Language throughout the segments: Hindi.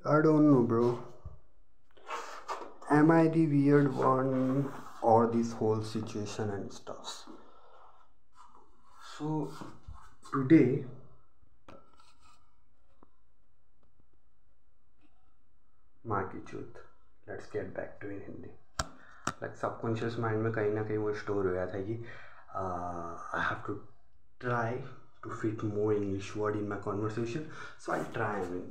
I don't know, bro. Am I the weird one or this whole situation and stuff? So, today, माँ की चूत. Let's get back to in Hindi. Like subconscious mind में कहीं ना कहीं वो स्टोर हो गया था कि I have to try to fit more English word in my conversation. So I'll try. I mean,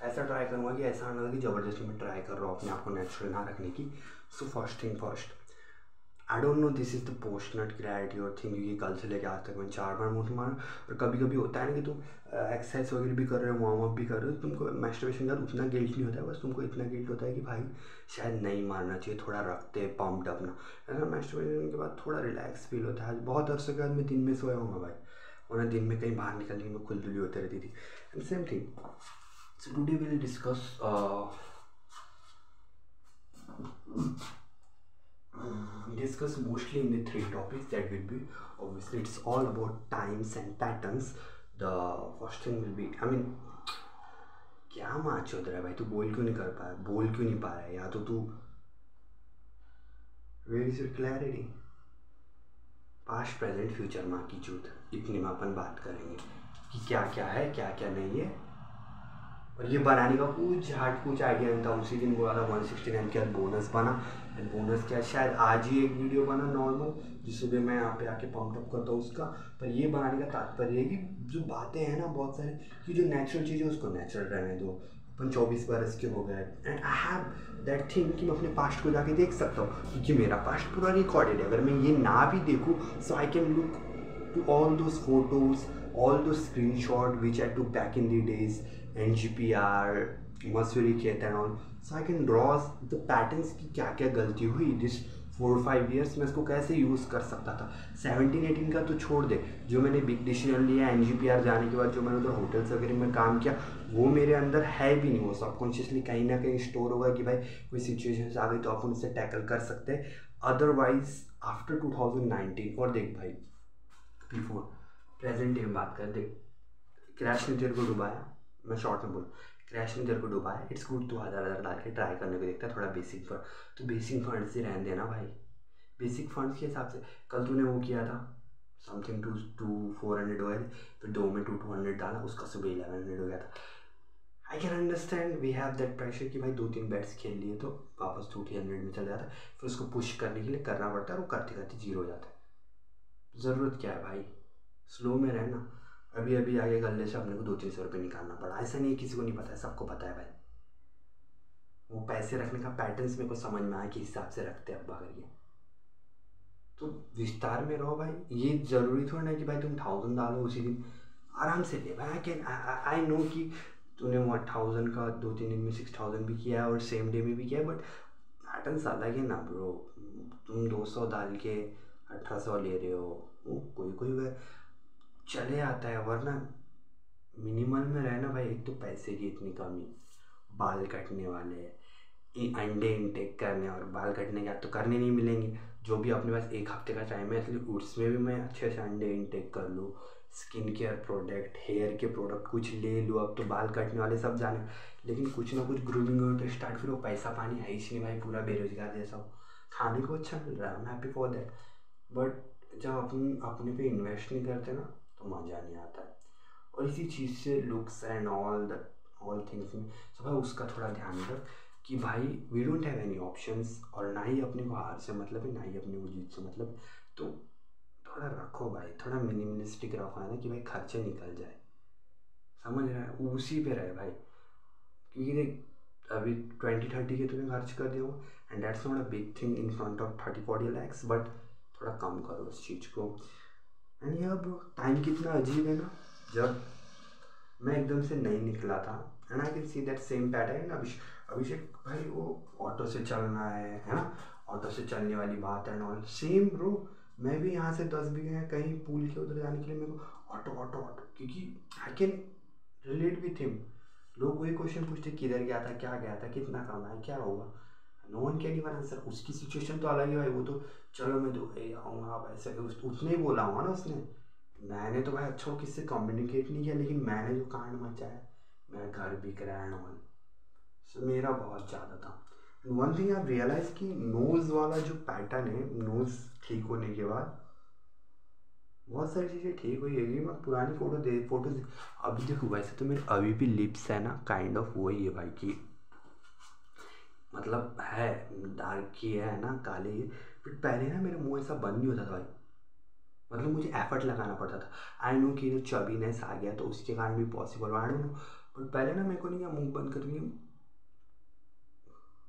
ऐसा ट्राई करूँगा कि ऐसा ना लगे कि ज़बरदस्ती मैं ट्राई कर रहा हूँ अपने आप को नेचुरल ना रखने की. So first thing first, I don't no this is the post not clarity और थिंग, क्योंकि कल से लेकर आज तक मैं 4 बार मुँह मारा. और कभी कभी होता है ना कि तुम एक्सरसाइज वगैरह भी कर रहे हो, वार्म अप भी कर रहे हो, तो तुमको मैस्टरबेशन का उतना गिल्ट नहीं होता है. बस तुमको इतना गिल्ट होता है कि भाई शायद नहीं मारना चाहिए, थोड़ा रखते पम्प्ड अपना. ऐसा मैस्टरबेशन के बाद थोड़ा रिलैक्स फील होता है. बहुत अरसे के बाद मैं दिन में सोया हूँ भाई, वरना दिन में कहीं बाहर निकलने में खुलदुली होती रहती थी. And same thing. So today we'll discuss mostly in the 3 topics that will be, obviously it's all about times and patterns. The first thing will be, I mean, क्या माच होता है भाई, तू बोल क्यों नहीं कर पाया, बोल क्यों नहीं पा रहा है, या तो तू where is your clarity? Past present future माँ की चूत, इतने में अपन बात करेंगे कि क्या क्या है क्या क्या नहीं है. और ये बनाने का कुछ आइडिया नहीं था. उसी दिन बोला था 169 के बाद बोनस बना. एंड बोनस क्या, शायद आज ही एक वीडियो बना नॉर्मल, जिस सुबह मैं यहाँ पे आके पंप अप करता हूँ उसका. पर ये बनाने का तात्पर्य है कि जो बातें हैं ना बहुत सारी, कि जो नेचुरल चीज़ है उसको नेचुरल रहने दो. अपन 24 बरस के हो गए. And I have that thing कि मैं अपने पास्ट को जाके देख सकता हूँ, क्योंकि मेरा पास्ट पूरा रिकॉर्डेड है. अगर मैं ये ना भी देखूँ, so I can look to all those photos, all those screenshots which I took back in the days, NGPR, Masuri Khet and all. So I can draw the patterns की क्या क्या गलती हुई this 4-5 years में, इसको कैसे यूज़ कर सकता था. 17-18 का तो छोड़ दे, जो मैंने बिग डिसीजन लिया NGPR जाने के बाद, जो मैंने उधर होटल्स वगैरह में काम किया, वो मेरे अंदर है भी नहीं. वो सबकॉन्शियसली कहीं ना कहीं स्टोर होगा कि भाई कोई सिचुएशन आ गई तो अपन उससे टैकल कर सकते हैं. अदरवाइज आफ्टर 2019, और देख भाई बिफोर प्रेजेंट में बात कर, देख क्रैश ने तेरे को डुबाया, मैं शॉर्ट में बोलूँ, क्रैश ने तेरे को डुबाया, इट्स गुड तो 1000 डाल के ट्राई करने को देखता है थोड़ा बेसिक फंड. तो बेसिक फंड से रहने देना भाई. बेसिक फंड्स के हिसाब से कल तूने वो किया था समथिंग 2-400 हो गए थे, फिर 2 में 200 डाला, उसका सुबह 1100 हो गया था. I can understand, we have that pressure कि भाई 2-3 बैट्स खेल लिए तो वापस 200 में चल जाता है. फिर उसको पुश करने के लिए करना पड़ता है, और वो करते करते जीरो हो जाता है. ज़रूरत क्या है भाई, स्लो में रहना. अभी अभी आगे गले से अपने को 200-300 रुपये निकालना पड़ा. ऐसा नहीं है किसी को नहीं पता है, सबको पता है भाई. वो पैसे रखने का पैटर्न्स मेरे को समझ में आया कि हिसाब से रखते हैं अब्बा करके. तो विस्तार में रहो भाई. ये ज़रूरी थोड़ा ना कि भाई तुम 1000 डालो उसी दिन, आराम से ले भाई. आई नो कि तूने 1000 का 2-3 दिन में 6000 भी किया है और सेम डे में भी किया है, बट पैटर्न्स अलग है ना ब्रो. तुम 200 डाल के 1800 ले रहे हो, कोई कोई वह चले आता है. वरना मिनिमल में रहना भाई. एक तो पैसे की इतनी कमी, बाल कटने वाले, अंडे इनटेक करने, और बाल कटने के बाद तो करने नहीं मिलेंगे. जो भी अपने पास 1 हफ्ते का टाइम है, इसलिए उसमें भी मैं अच्छे से अंडे इनटेक कर लूँ. स्किन केयर प्रोडक्ट, हेयर के प्रोडक्ट कुछ ले लूँ. अब तो बाल कटने वाले सब जाने, लेकिन कुछ ना कुछ ग्रूमिंग हो तो स्टार्ट. फिर वो पैसा पानी है ही नहीं भाई, पूरा बेरोजगार जैसा हो. खाने को अच्छा मिल रहा है, I am happy for that, but जब अपन अपने पे इन्वेस्ट नहीं करते ना तो मज़ा नहीं आता है. और इसी चीज़ से लुक्स एंड ऑल थिंग्स में सब है, उसका थोड़ा ध्यान रख कि भाई we don't have any options. और ना ही अपने को हार से मतलब है, ना ही अपने को जीत से मतलब. तो थोड़ा रखो भाई, थोड़ा मिनिमलिस्टिक रखो, है ना, कि भाई खर्चे निकल जाए. समझ रहे हैं, उसी पे रहे भाई. क्योंकि देख अभी 20-30 के तूने खर्च कर दिया हो, and that's not a big thing in front of 30-40 lakhs, but थोड़ा कम करो उस चीज़ को. एंड ये अब टाइम कितना अजीब है ना, जब मैं एकदम से नहीं निकला था, and I can see that same pattern. Abhishek भाई वो ऑटो से चलना है ना, ऑटो से चलने वाली बात है. ऑल सेम ब्रो, मैं भी यहाँ से 10 बीघे हैं कहीं पुल के उधर जाने के लिए मेरे को ऑटो ऑटो ऑटो, क्योंकि I can relate with him. लोग वही क्वेश्चन पूछते किधर गया था, क्या गया था, कितना कमाया, क्या होगा. No one can even answer. उसकी सिचुएशन तो अलग है भाई. वो तो चलो मैं दुबई आऊँगा वैसे, उसने ही बोला होगा ना उसने. मैंने तो भाई अच्छा किससे कम्युनिकेट नहीं किया, लेकिन मैंने जो कांड मचाया, मेरा घर बिक रहा है ऑल. मेरा बहुत ज़्यादा था। वन थिंग आई रियलाइज कि नोज़ वाला जो पैटर्न है, नोज़ ठीक होने के बाद बहुत सारी चीज़ें ठीक हुई है। मैं पुरानी फोटोज अभी देखो, वैसे तो मेरे अभी भी लिप्स है ना काइंड ऑफ वही है भाई की, मतलब है डार्क ही है ना, काले ही, बट पहले ना मेरा मुंह ऐसा बंद नहीं होता था भाई, मतलब मुझे एफर्ट लगाना पड़ता था। आई नो कि जो चबीनेस आ गया तो उसके कारण भी possible, I don't no, but पहले ना मेरे को नहीं क्या मुंह बंद करके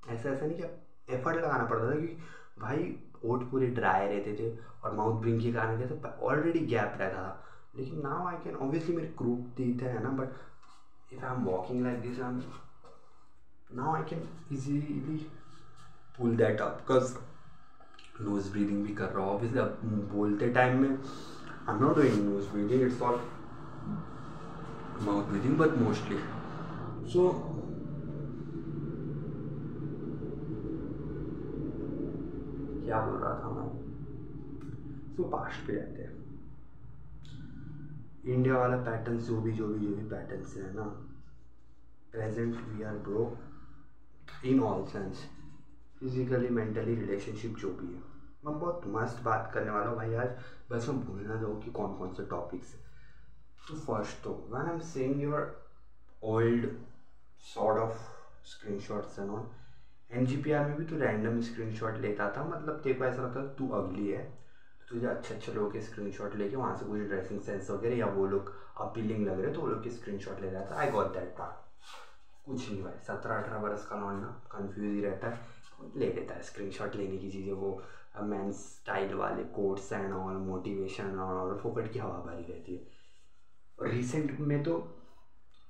ऐसा नहीं क्या एफर्ट लगाना पड़ता था, क्योंकि भाई ओठ पूरे ड्राई रहते थे और माउथ ब्रिंग के कारण क्या था, ऑलरेडी गैप रहता था। लेकिन नाउ आई कैन ऑब्वियसली, मेरे क्रूप टीथ है ना, but if I am walking like this I am now I can easily pull that up, because nose breathing भी कर रहा हूँ ऑब्वियसली। अब बोलते टाइम में I am not doing nose breathing, it's all mouth breathing, but mostly so क्या बोल रहा था मैं, सो पास्ट पे आते हैं। इंडिया वाला पैटर्न जो भी पैटर्न्स है ना, present we are bro in all sense, physically mentally relationship जो भी है। मैं बहुत मस्त बात करने वाला हूँ भाई आज, बस मैं भूलना चाहूँ कि कौन कौन से टॉपिक्स है। तो फर्स्ट तो when I am saying your old sort of screenshots and all, NGPR में भी तो रैंडम स्क्रीनशॉट लेता था, मतलब तेरे को ऐसा लगता था तू अगली है, तुझे अच्छे लोगों के स्क्रीनशॉट लेके वहाँ से कुछ ड्रेसिंग सेंस वगैरह या वो लोग अपीलिंग लग रहे तो वो लोग के स्क्रीनशॉट ले रहा था। I got that part. कुछ नहीं भाई, 17-18 बरस का लौंडा कंफ्यूज ही रहता है, ले लेता है स्क्रीनशॉट लेने की चीज़ें, वो मैन स्टाइल वाले कोट्स एंड ऑल, मोटिवेशन और फोकट की हवा भरी रहती है। और रिसेंट में तो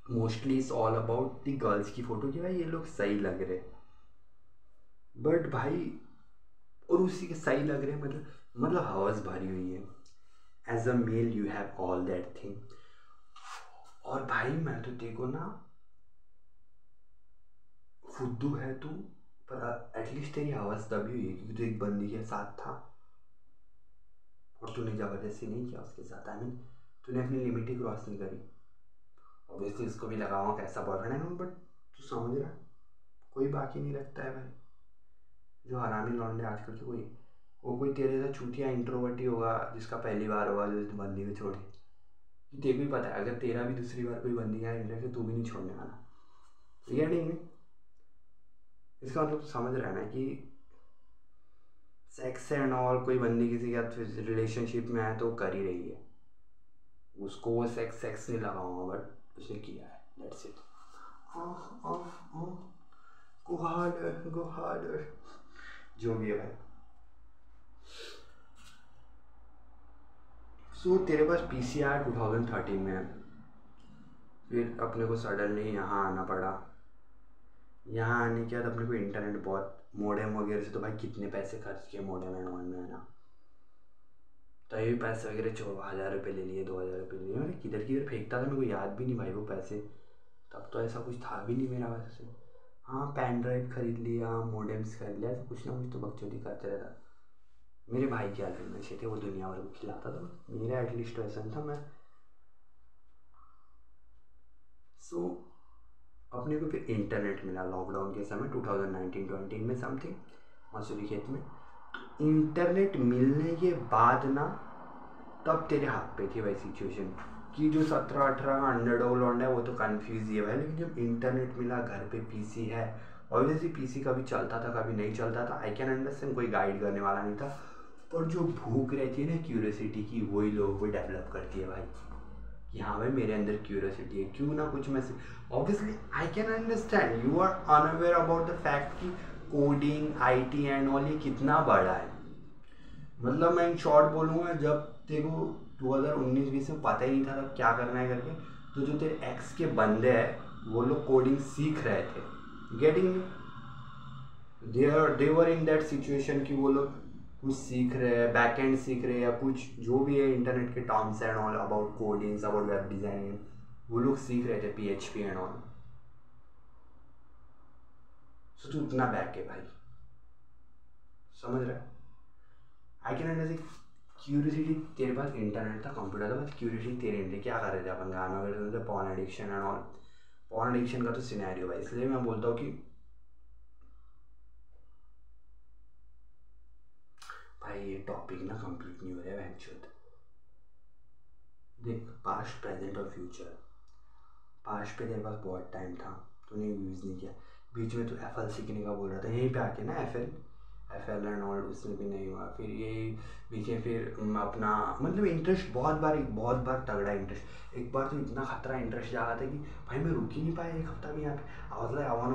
mostly it's all about the girls की फ़ोटो कि भाई ये लोग सही लग रहे, बट भाई और उसी के सही लग रहे, मतलब हवस भरी हुई है। As a male you have all that thing. और भाई मैं तो देखो ना, फुद्दू है तू, पर एटलीस्ट तेरी हवस तभी हुई है क्योंकि तू एक बंदी के साथ था और तूने ज़बरदस्ती नहीं किया उसके साथ। आई मीन तूने अपनी लिमिट ही क्रॉस नहीं करी। ऑब्वियसली इसको भी लगाऊंगा कैसा बॉयफ्रेंड है, बट तू समझ रहा, कोई बाकी नहीं रखता है भाई। जो हरामी लौंडे आजकल के, कोई वो कोई तेरे से चूतिया इंट्रोवर्ट ही होगा जिसका पहली बार होगा जो इस बंदी को छोड़े। तेरे को भी पता है अगर तेरा भी दूसरी बार कोई बंदी का इंटरेस्ट है तू भी नहीं छोड़ने वाला। रियल नहीं है, इसका मतलब तो समझ रहा है ना कि सेक्स एंड ऑल, कोई बंदी किसी के साथ रिलेशनशिप में है तो कर ही रही है, उसको वो सेक्स नहीं लगाऊंगा बट उसने किया है, that's it. Go harder go harder, जो भी है भाई। सो तेरे पास पीसीआर 2013 में है, फिर अपने को सडनली यहाँ आना पड़ा। यहाँ आने के बाद अपने को इंटरनेट बहुत, मोडेम वगैरह से तो भाई कितने पैसे खर्च किए मोडेम एंड ऑल में है ना, तो ये भी पैसे वगैरह 1000 रुपये ले लिए, 2000 रुपये ले लिए, मैंने किधर किधर फेंकता था मेरे को याद भी नहीं भाई वो पैसे, तब तो ऐसा कुछ था भी नहीं मेरा वैसे। हाँ पेन ड्राइव खरीद लिया, मोडेम्स खरीद लिया, ऐसा कुछ ना कुछ तो बकचोदी करते रहता। मेरे भाई के अलग नशे थे, वो दुनिया भर को खिलाता था, मेरा एटलीस्ट वैसा था मैं। सो अपने को फिर इंटरनेट मिला लॉकडाउन के समय 2019-20 में समथिंग, मसूरी खेत में। इंटरनेट मिलने के बाद ना तब तेरे हाथ पे थी भाई सिचुएशन कि जो 17-18 का अंडरडॉग लौंडा है वो तो कन्फ्यूज ही है भाई, लेकिन जब इंटरनेट मिला, घर पे पीसी है, ऑब्वियसली पीसी कभी चलता था कभी नहीं चलता था, आई कैन अंडरस्टैंड, कोई गाइड करने वाला नहीं था, पर जो भूख रहती है ना क्यूरियोसिटी की, वही लोगों को डेवलप करती है भाई कि हाँ भाई मेरे अंदर क्यूरियोसिटी है, क्यों ना कुछ मैं। Obviously I can understand you are unaware about the fact कि कोडिंग आईटी एंड ऑल ये कितना बड़ा है। मतलब मैं इन शॉर्ट बोलूँगा, जब तेरे को 2019-20 में पता ही नहीं था तब क्या करना है करके, तो जो तेरे एक्स के बंदे हैं वो लोग कोडिंग सीख रहे थे, getting me, they were in that situation कि वो लोग कुछ सीख रहे हैं, बैक एंड सीख रहे हैं या कुछ जो भी है इंटरनेट के terms and all about codings, about web designing, वो लोग सीख रहे थे PHP एंड ऑल। सो तू इतना बैक है भाई, समझ रहा है। आई कैन अंडरस्टैंड क्यूरियोसिटी, तेरे पास इंटरनेट था, कंप्यूटर था, बस क्यूरियोसिटी तेरे अंदर क्या कर रहे थे अपन गाना वगैरह, porn addiction and all. Porn addiction का तो सिनेरियो है, इसलिए मैं बोलता हूँ कि भाई ये टॉपिक ना कंप्लीट नहीं हो रहा है वेंचर। देख, पास्ट प्रेजेंट और फ्यूचर। पास्ट पे तेरे पास बहुत टाइम था, तूने यूज़ नहीं किया। बीच में तू FL सीखने का बोल रहा था, यहीं पे आके ना FL एंड ऑल, उसमें भी नहीं हुआ। फिर ये बीच में फिर अपना मतलब इंटरेस्ट बहुत बार तगड़ा इंटरेस्ट। एक बार तो इतना खतरा इंटरेस्ट जागा था कि भाई मैं रुक ही नहीं पाया एक हफ्ता भी यहाँ पे। I was like I want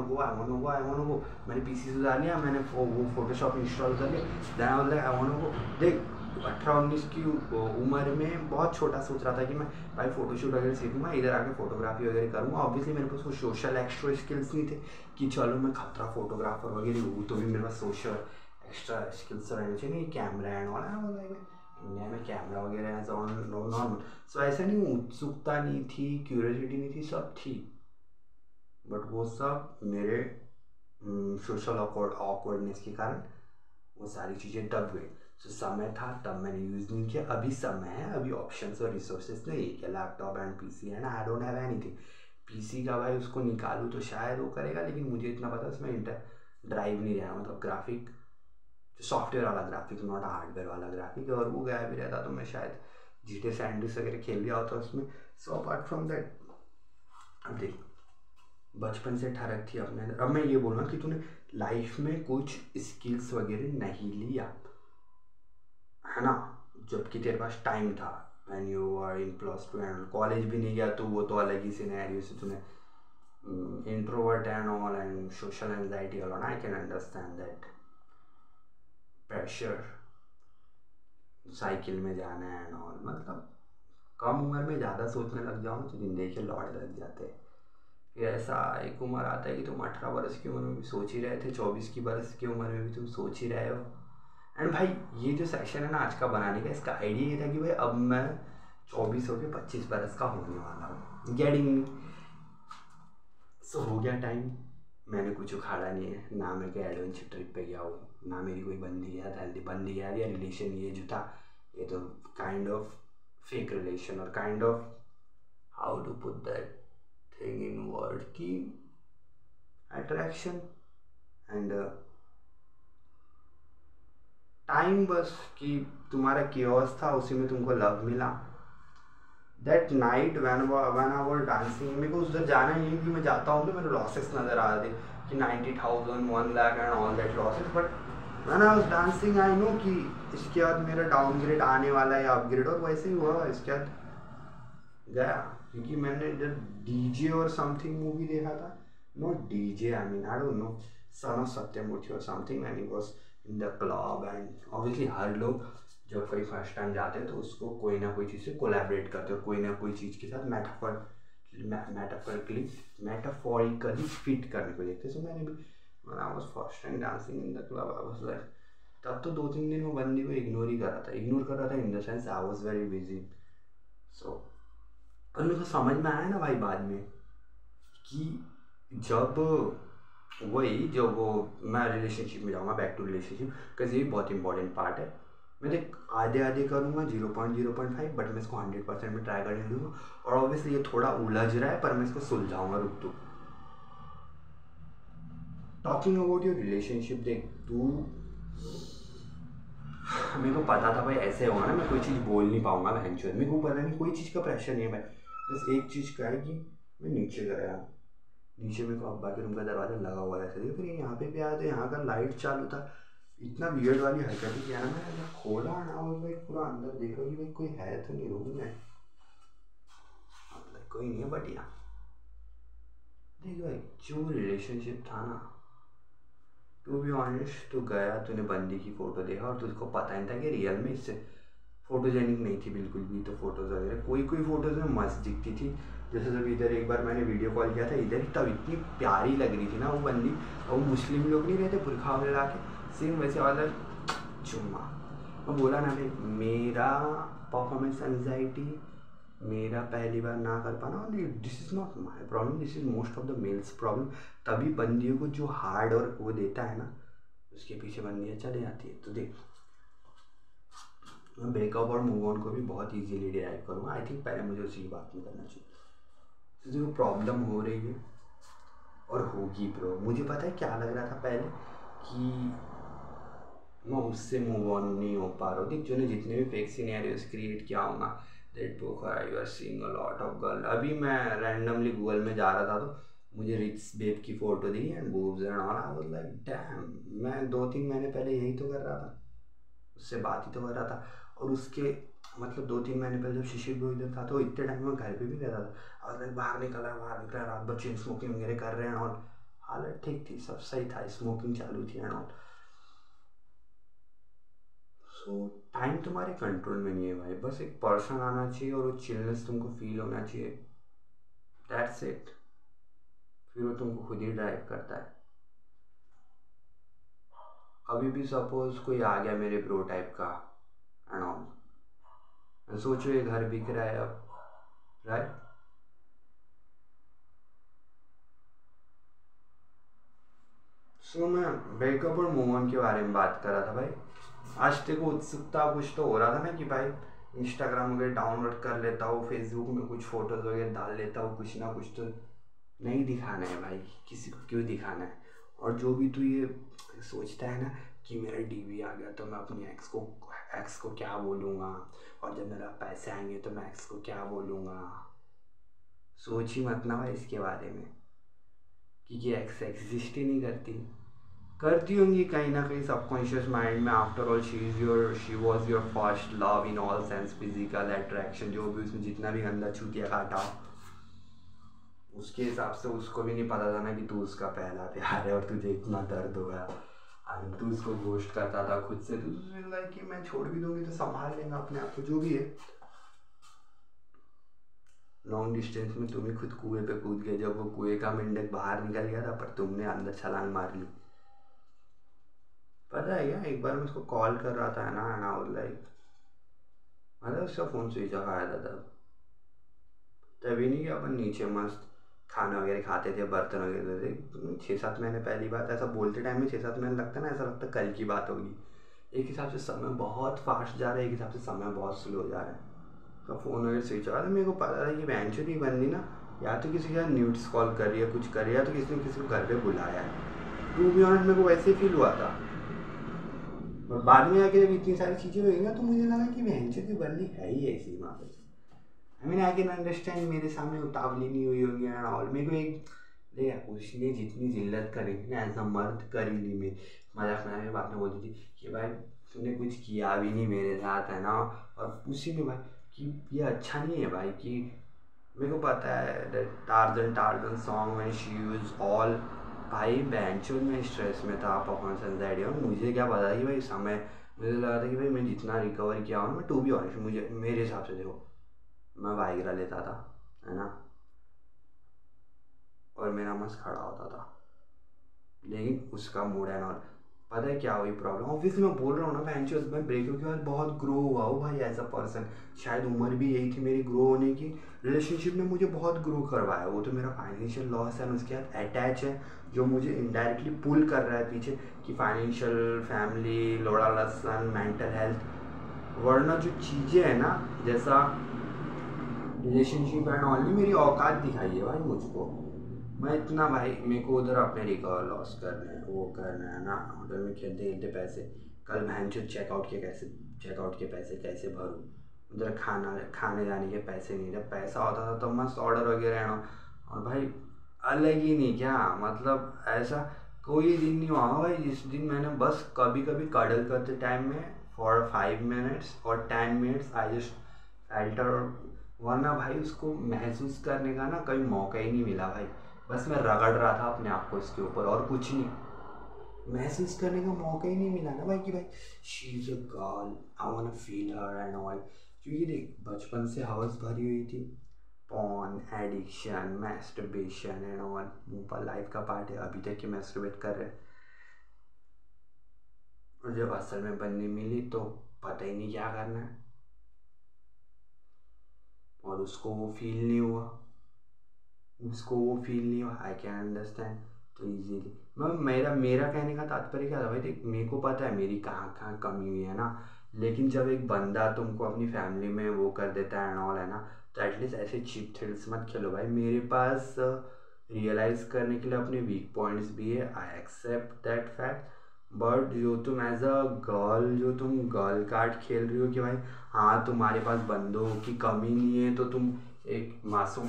to go. मैंने PC सुधार लिया, मैंने वो फोटोशॉप इंस्टॉल कर लिया। Then I was like I want to go. देख 18-19 की उम्र में बहुत छोटा सोच रहा था कि मैं भाई फोटोशूट वगैरह सीखूंगा, इधर आके फोटोग्राफी वगैरह करूँगा। ऑब्वियसली मेरे पास वो सोशल एक्स्ट्रा स्किल्स नहीं थे कि चलो मैं खतरा फोटोग्राफर वगैरह हूँ, तो भी मेरे पास सोशल एक्स्ट्रा स्किल्स रहने चाहिए, कैमरा एंड ऑल। इंडिया में कैमरा वगैरह एज ऑन नॉर्मल। सो ऐसा नहीं, उत्सुकता नहीं थी, क्यूरियोसिटी नहीं थी, सब थी, बट वो सब मेरे सोशल ऑकवर्डनेस के कारण वो सारी चीज़ें दब गई। तो समय था तब मैंने यूज़ नहीं किया। अभी समय है, अभी ऑप्शंस और रिसोर्सेज नहीं है, क्या laptop and PC and I don't have anything. PC का भाई उसको निकालूँ तो शायद वो करेगा, लेकिन मुझे इतना पता है उसमें इंटर ड्राइव नहीं रहा, मतलब ग्राफिक जो सॉफ्टवेयर वाला ग्राफिक, नॉट हार्डवेयर वाला ग्राफिक। और वो गया भी रहता तो मैं शायद GTA San Andreas वगैरह खेल लिया होता उसमें। सो अपार्ट फ्रॉम दैट, अब देख बचपन से ठरक थी अपने अंदर। अब मैं ये बोल रहा हूँ कि तूने लाइफ में कुछ स्किल्स वगैरह नहीं लिया है ना, जबकि तेरे पास टाइम था when you are in +2 and college भी नहीं गया, तो वो तो अलग ही सिनेरियो से तूने introvert and all and social anxiety all, I can understand that pressure, cycle में जाना है एंड ऑल। मतलब कम उम्र में ज़्यादा सोचने लग जाओ तो जिंदगी के लौट लग जाते हैं। फिर ऐसा एक उम्र आता है कि तुम 18 बरस की उम्र में भी सोच ही रहे थे, 24 की बरस की उम्र में भी तुम सोच ही रहे हो। एंड भाई ये जो सेक्शन है ना आज का बनाने का, इसका आइडिया ये था कि भाई अब मैं 24 हो के 25 बरस का होने वाला हूँ, गेटिंग। सो हो गया टाइम, मैंने कुछ उखाड़ा नहीं है ना, मैं कोई एडवेंचर ट्रिप पे गया हूँ, ना मेरी कोई बंदी है, हेल्दी बंदी है या रिलेशन ये जो था, ये तो काइंड ऑफ फेक रिलेशन और kind of how to put that thing in word की अट्रैक्शन एंड टाइम, बस कि तुम्हारा कियोस था उसी में तुमको लव मिला। That night when I was dancing, मेरे को उधर जाना नहीं है कि मैं जाता हूँ तो मेरे लॉसेस नज़र आ रहे थे कि 90,000 1 lakh and all that losses. But when I was dancing I know कि इसके बाद मेरा डाउनग्रेड आने वाला है या अपग्रेड, और वैसे ही हुआ। इसके बाद गया, क्योंकि मैंने जब DJ और समथिंग मूवी देखा था, not DJ, I mean I don't know, son of Satyamurthy और something, and he was in the club. And obviously हर लोग जब कोई फर्स्ट टाइम जाते हैं तो उसको कोई ना कोई चीज़ से कोलैबोरेट करते हैं, कोई ना कोई चीज़ के साथ मेटाफोरिकली फिट करने को देखते हैं। सो मैंने भी when I was first time dancing in the club, I was like, तब तो 2-3 दिन वो बंदी को इग्नोर कर रहा था in the sense I was very busy. So और मेरे को समझ में आया ना भाई बाद में कि जब वही जो वो मैं रिलेशनशिप में जाऊँगा, बैक टू रिलेशनशिप, बिकॉज ये बहुत इंपॉर्टेंट पार्ट है। मैं देख आधे आधे करूँगा 0.05, बट मैं इसको 100% में ट्राई करने दूँगा। और ऑब्वियसली ये थोड़ा उलझ रहा है पर मैं इसको सुलझाऊँगा, रुक तू। टॉकिंग अबाउट योर रिलेशनशिप, देख तू, मेरे को पता था भाई ऐसे होगा ना, मैं कोई चीज़ बोल नहीं पाऊँगा वेंचुअल, मेरे को पता नहीं, कोई चीज़ का प्रेशर नहीं है भाई। बस एक चीज़ का है कि मैं नीचे गया, नीचे मेरे को अब्बा के रूम का दरवाज़ा लगा हुआ है ऐसे, फिर यहाँ पे भी आया तो यहाँ का लाइट चालू था। इतना वियर्ड वाली हरकत किया ना मैंने, जब खोला ना और भाई पूरा अंदर देखा कि भाई कोई है तो नहीं रूम में, मतलब कोई नहीं है। बट यार देख भाई जो रिलेशनशिप था ना, टू बी ऑनेस्ट, तू गया, तूने बंदी की फ़ोटो देखा और तुझको पता नहीं था कि रियल में इससे फोटोजेनिक नहीं थी बिल्कुल भी। तो फोटोज़ वगैरह कोई फोटोज़ में मस्त दिखती थी, जैसे जब इधर एक बार मैंने वीडियो कॉल किया था इधर, तब इतनी प्यारी लग रही थी ना वो बंदी, और वो मुस्लिम लोग नहीं रहते बुरखा वगैरह ला के, सेम वैसे वाला चुम्मा। मैं बोला ना भाई, मेरा परफॉर्मेंस एंजाइटी, मेरा पहली बार ना कर पाना, this is not my problem, this is most of the mails problem. तभी बंदियों को जो हार्ड और वो देता है ना, उसके पीछे बंदियाँ चले जाती है। तो देख मैं ब्रेकअप और मूव ऑन को भी बहुत इजीली डिराइव करूँगा। आई थिंक पहले मुझे उसी की बात में करना चाहिए। तो जो प्रॉब्लम हो रही है और होगी ब्रो। मुझे पता है क्या लग रहा था पहले कि मैं उससे मूव ऑन नहीं हो पा रहा हूँ। देख तूने जितने भी फेक सिनेरियोस क्रिएट किया होगा, that Pokhara you are seeing a lot of girl. अभी मैं रैंडमली गूगल में जा रहा था तो मुझे रिच बेब की photo the and boobs and all. I was like damn, मैं 2-3 महीने पहले यही तो कर रहा था, उससे बात ही तो कर रहा था। और उसके मतलब 2-3 महीने पहले जब शिशिर ब्रो इधर था तो इतने टाइम में घर पे भी रहता था। और लाइक बाहर निकला रात भर चेन स्मोकिंग वगैरह कर रहे हैं और हालत ठीक थी, सब सही था, स्मोकिंग चालू थी एंड ऑल। सो टाइम तुम्हारे कंट्रोल में नहीं है भाई, बस एक पर्सन आना चाहिए और वो चिलनेस तुमको फील होना चाहिए, दैट्स इट। फिर वो तुमको खुद ही ड्राइव करता है। अभी भी सपोज कोई आ गया मेरे ब्रो टाइप का एंड ऑल, सोचो ये घर बिक रहा है अब, राइट। सो मैं ब्रेकअप और मूव ऑन के बारे में बात कर रहा था भाई। आज तेरे को उत्सुकता कुछ तो हो रहा था ना कि भाई इंस्टाग्राम वगैरह डाउनलोड कर लेता हूँ, फेसबुक में कुछ फ़ोटोज़ वगैरह डाल लेता हूँ, कुछ ना कुछ तो नहीं दिखाना है भाई, किसी को क्यों दिखाना है। और जो भी तू ये सोचता है ना कि मेरा डीवी आ गया तो मैं अपनी एक्स को क्या बोलूँगा, और जब मेरा पैसे आएंगे तो मैं एक्स को क्या बोलूँगा, सोच ही मत ना भाई इसके बारे में, क्योंकि एक्स एग्जिस्ट ही नहीं करती। करती होंगी कहीं ना कहीं सबकॉन्शियस माइंड में। After all she was your first love in all sense, physical attraction, जो भी उसमें जितना भी गंदा चूतिया काटा, उसके हिसाब से उसको भी नहीं पता था ना कि तू उसका पहला प्यार है और तुझे इतना दर्द होगा। आई तू उसको घोस्ट करता था खुद से, तू लाइक कि मैं छोड़ भी दूंगी तो संभाल लेगा अपने आप को, जो भी है। लॉन्ग डिस्टेंस में तुम ही खुद कुएं पे कूद गए जब वो कुएं का मेंढक बाहर निकल गया था, पर तुमने अंदर छलांग मार ली। पता है क्या, एक बार मैं उसको कॉल कर रहा था ना एंड आई वाज लाइक, मतलब उसका फ़ोन स्विच ऑफ आया था तभी नहीं कि अपन नीचे मस्त खाना वगैरह खाते थे, बर्तन वगैरह थे 6-7 महीने पहली बात। ऐसा बोलते टाइम में 6-7 महीने लगता है ना, ऐसा लगता है कल की बात होगी। एक हिसाब से समय बहुत फास्ट जा रहा है, एक हिसाब से समय बहुत स्लो जा रहा है। तो फ़ोन वगैरह स्विच ऑफ, मेरे को पता था कि बहन चोद बंदी ना या तो किसी का न्यूड्स कॉल कर रही है, कुछ कर रही है, या तो किसी ने किसी को घर पे बुलाया है। टू बी ऑनेस्ट मेरे को वैसे ही फील हुआ था। और बाद में आके जब इतनी सारी चीज़ें हुई ना तो मुझे लगा कि बहन चोद बंदी है ही ऐसी वहाँ पे। आई मीन आई कैन अंडरस्टैंड, मेरे सामने उतावली नहीं हुई होगी एंड ऑल। मेरे को एक देख उसने जितनी जिल्लत करी थी ना एज अ मर्द करी ली, में मजाक में बात में बोलती थी कि भाई तूने कुछ किया भी नहीं मेरे साथ, है ना। और उसी में भाई कि ये अच्छा नहीं है भाई, कि मेरे को पता है दैट टार्जन टार्जन सॉन्ग में शी यूज ऑल, भाई बेंचों में स्ट्रेस में था, परफॉर्मेंस एंजाइटी, और मुझे क्या पता कि भाई समय, मुझे लगा था कि भाई मैं जितना रिकवर किया हूँ, मैं टू बी ऑनेस्ट मुझे मेरे हिसाब से देखो मैं वाइग्रा लेता था, है ना, और मेरा मस्त खड़ा होता था। लेकिन उसका मूड है ना, पता है क्या हुई प्रॉब्लम, ऑब्वियसली मैं बोल रहा हूँ ना मैं ब्रेकअप के बाद बहुत ग्रो हुआ हूँ भाई एज अ पर्सन। शायद उम्र भी यही थी मेरी ग्रो होने की। रिलेशनशिप ने मुझे बहुत ग्रो करवाया, वो तो मेरा फाइनेंशियल लॉस है, उसके साथ अटैच है जो मुझे इनडायरेक्टली पुल कर रहा है पीछे, कि फाइनेंशियल, फैमिली, लोड़ा लसन, मेंटल हेल्थ, वरना जो चीज़ें हैं ना, जैसा रिलेशनशिप एंड ऑल ने मेरी औकात दिखाई है भाई मुझको। मैं इतना भाई मेरे को उधर अपने रिकवर लॉस करना है, वो करना है ना, होटल में खेलते खेलते पैसे, कल बहन चो चेकआउट के पैसे कैसे भरूँ, उधर खाने जाने के पैसे नहीं, जब पैसा होता था तो मस्त ऑर्डर वगैरह आना। और भाई अलग ही नहीं क्या, मतलब ऐसा कोई दिन नहीं हुआ भाई जिस दिन मैंने बस कभी कभी कडल करते टाइम में फॉर 5 मिनट्स और 10 मिनट्स आई जस्ट फेल्ट, वरना भाई उसको महसूस करने का ना कभी मौका ही नहीं मिला भाई। बस मैं रगड़ रहा था अपने आप को इसके ऊपर और कुछ नहीं, महसूस करने का मौका ही नहीं मिला ना भाई कि भाई she is a girl, I want to feel her and all. क्योंकि देख बचपन से हवस भरी हुई थी, porn, addiction, masturbation and all, मुँह पर लाइफ का पार्ट है, अभी तक के मैस्टरबेट कर रहे हैं। और जब असल में बनने मिली तो पता ही नहीं क्या करना है, और उसको वो फील नहीं हुआ, आई कैन अंडरस्टैंड। तो इजीली मैं मेरा कहने का तात्पर्य क्या था भाई, देख मेरे को पता है मेरी कहाँ कहाँ कमी हुई है ना, लेकिन जब एक बंदा तुमको अपनी फैमिली में वो कर देता है एंड ऑल, है ना, तो एटलीस्ट ऐसे चीप थ्रिल्स मत खेलो भाई। मेरे पास रियलाइज़ करने के लिए अपने वीक पॉइंट्स भी है, I accept that fact. But जो तुम एज अ गर्ल, जो तुम गर्ल कार्ड खेल रही हो कि भाई हाँ तुम्हारे पास बंदों की कमी नहीं है, तो तुम एक मासूम